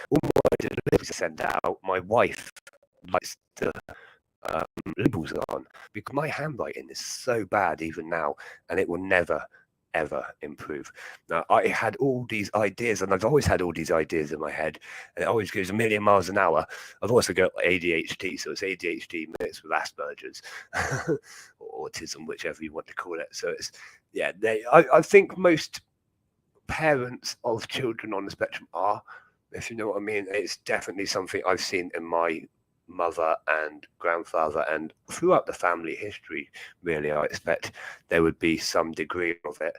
All my deliveries are sent out. My wife likes to labels on because my handwriting is so bad even now, and it will never ever improve. Now, I had all these ideas, and I've always had all these ideas in my head, and it always goes a million miles an hour. I've also got ADHD, so it's ADHD mixed with Asperger's or autism, whichever you want to call it. So it's, yeah, I think most parents of children on the spectrum are, if you know what I mean. It's definitely something I've seen in my mother and grandfather and throughout the family history. Really, I expect there would be some degree of it.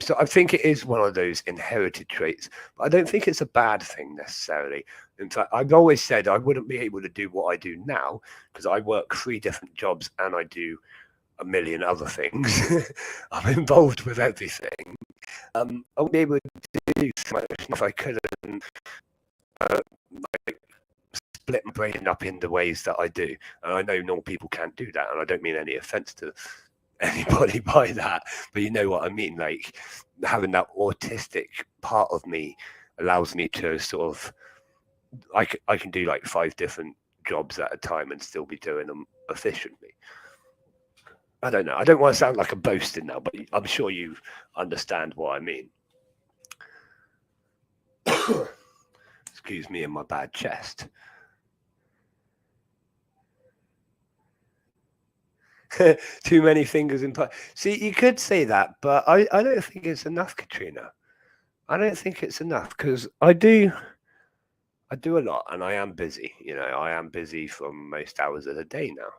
So I think it is one of those inherited traits, but I don't think it's a bad thing necessarily. In fact, I've always said I wouldn't be able to do what I do now because I work 3 different jobs and I do a million other things. I'm involved with everything. I wouldn't be able to do so much if I couldn't like split my brain up in the ways that I do. And I know normal people can't do that, and I don't mean any offense to anybody by that, but you know what I mean. Like having that autistic part of me allows me to sort of, I can do like 5 different jobs at a time and still be doing them efficiently. I don't know. I don't want to sound like I'm boasting now, but I'm sure you understand what I mean. Excuse me and my bad chest. Too many fingers in pie. See, you could say that, but I don't think it's enough, Katrina. I don't think it's enough because I do a lot and I am busy. I am busy for most hours of the day now,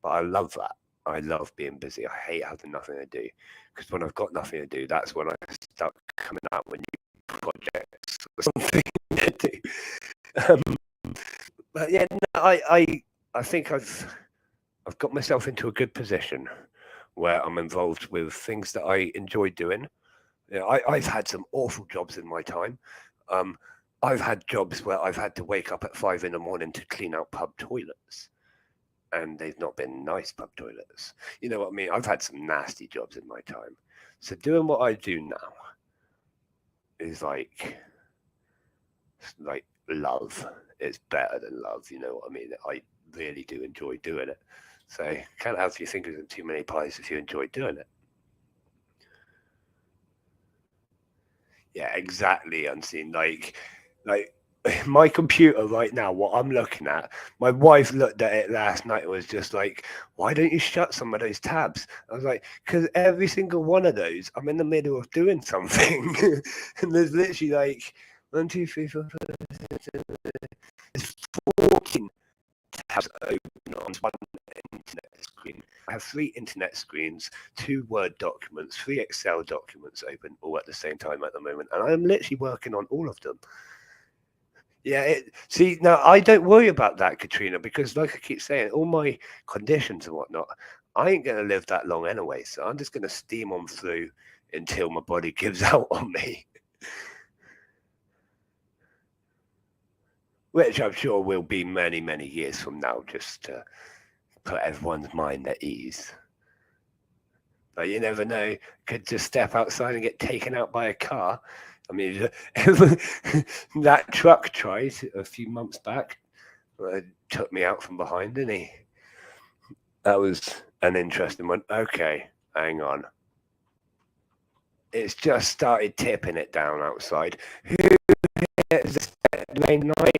but I love that. I love being busy. I hate having nothing to do because when I've got nothing to do, that's when I start coming out with new projects or something to do. But yeah, no, I think I've got myself into a good position where I'm involved with things that I enjoy doing. I've had some awful jobs in my time. Um, I've had jobs where I've had to wake up at 5 in the morning to clean out pub toilets, and they've not been nice pub toilets. You know what I mean? I've had some nasty jobs in my time. So doing what I do now is like love. It's better than love. You know what I mean? I really do enjoy doing it. So can't have your fingers in too many pies if you enjoy doing it. Yeah, exactly, Unseen. Like my computer right now, what I'm looking at, my wife looked at it last night and was just like, why don't you shut some of those tabs? I was like, because every single one of those, I'm in the middle of doing something. And there's literally like 1, 2, 3, 4, 5, 6, 14 tabs open on one internet screen. I have 3 internet screens, 2 Word documents, 3 Excel documents open all at the same time at the moment, and I am literally working on all of them. Yeah, see, now I don't worry about that, Katrina, because like I keep saying, all my conditions and whatnot, I ain't going to live that long anyway, so I'm just going to steam on through until my body gives out on me. Which I'm sure will be many, many years from now, just to put everyone's mind at ease. But you never know. Could just step outside and get taken out by a car. I mean, that truck tried a few months back. Took me out from behind, didn't he? That was an interesting one. Okay, hang on. it's just started tipping it down outside. Who is expecting night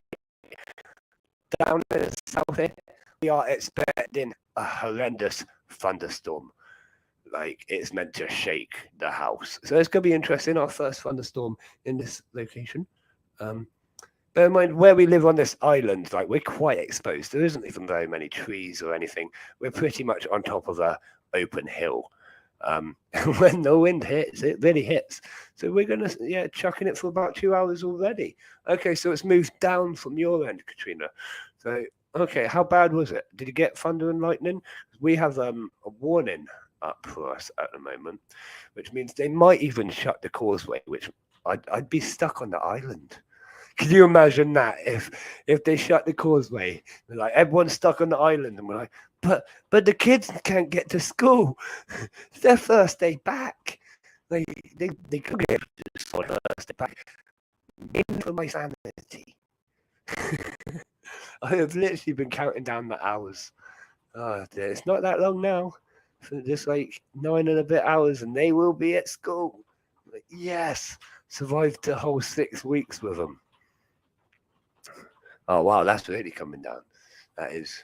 down in the south here? We are expecting a horrendous thunderstorm. Like, it's meant to shake the house. So it's going to be interesting. Our first thunderstorm in this location. Bear in mind, where we live on this island, like, we're quite exposed. There isn't even very many trees or anything. We're pretty much on top of a open hill. When the wind hits, it really hits. So we're going to, chucking it for about 2 hours already. Okay, so it's moved down from your end, Katrina. So, okay, how bad was it? Did you get thunder and lightning? We have a warning up for us at the moment, which means they might even shut the causeway, which I'd be stuck on the island. Can you imagine that if they shut the causeway, like everyone's stuck on the island, and we're like, but the kids can't get to school. It's their first day back. They could get to school first day back. Even for my sanity, I have literally been counting down the hours. Oh, dear. It's not that long now. So just like 9 and a bit hours, and they will be at school. Like, yes, survived the whole 6 weeks with them. Oh wow, that's really coming down. That is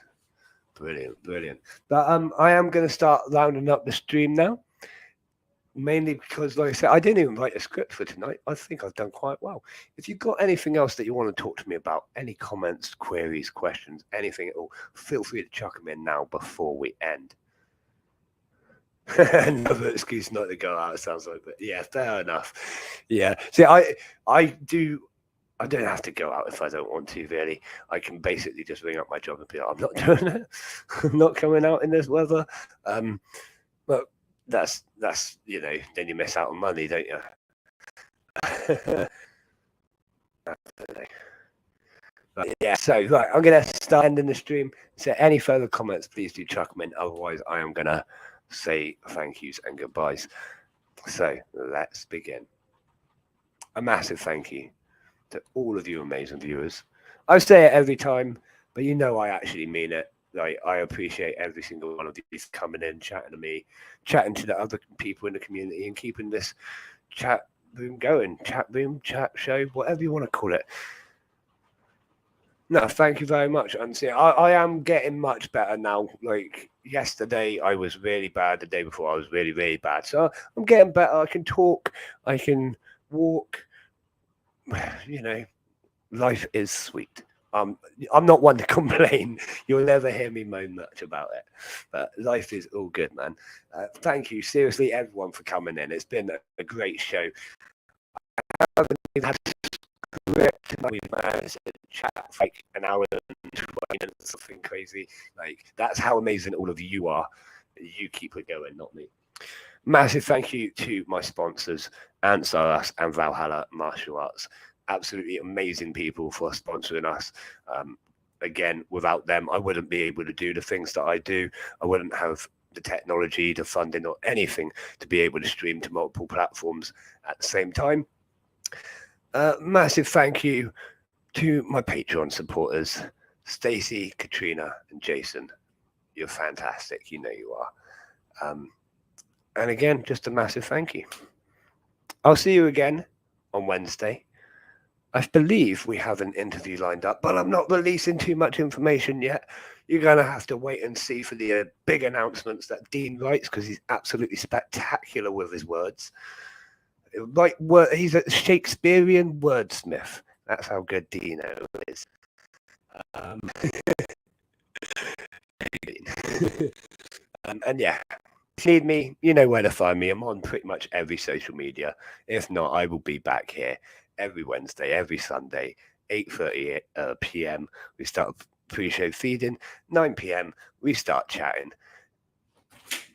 brilliant. But I am going to start rounding up the stream now, mainly because, like I said, I didn't even write a script for tonight. I think I've done quite well. If you've got anything else that you want to talk to me about, any comments, queries, questions, anything at all, feel free to chuck them in now before we end. Another excuse not to go out, sounds like, but yeah, fair enough. Yeah, see, I don't have to go out if I don't want to, really. I can basically just ring up my job and be like, I'm not doing it. I'm not coming out in this weather. But that's then you miss out on money, don't you? But yeah, so right, I'm going to start ending the stream. So any further comments, please do chuck them in. Otherwise, I am going to say thank yous and goodbyes. So let's begin. A massive thank you to all of you amazing viewers. I say it every time, but you know I actually mean it. Like, I appreciate every single one of these coming in, chatting to me, chatting to the other people in the community, and keeping this chat room going. Chat room, chat show, whatever you want to call it. No, thank you very much. And see, I am getting much better now. Like, yesterday, I was really bad. The day before, I was really, really bad. So I'm getting better. I can talk. I can walk. Life is sweet. I'm not one to complain. You'll never hear me moan much about it. But life is all good, man. Thank you, seriously, everyone, for coming in. It's been a great show. I haven't even had a script. We've managed to chat for like an hour and 20 minutes, something crazy. Like, that's how amazing all of you are. You keep it going, not me. Massive thank you to my sponsors, Ansaras and Valhalla Martial Arts. Absolutely amazing people for sponsoring us. Again, without them, I wouldn't be able to do the things that I do. I wouldn't have the technology, the funding, or anything to be able to stream to multiple platforms at the same time. Massive thank you to my Patreon supporters, Stacey, Katrina, and Jason. You're fantastic. You know you are. And again, just a massive thank you. I'll see you again on Wednesday. I believe we have an interview lined up, but I'm not releasing too much information yet. You're going to have to wait and see for the big announcements that Dean writes, because he's absolutely spectacular with his words. He's a Shakespearean wordsmith. That's how good Dino is. And yeah, if you need me, you know where to find me. I'm on pretty much every social media. If not, I will be back here every Wednesday, every Sunday, 8:30 p.m. We start pre-show feeding. 9 p.m. we start chatting.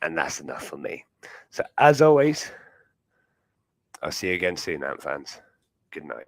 And that's enough for me. So as always, I'll see you again soon, Ant fans. Good night.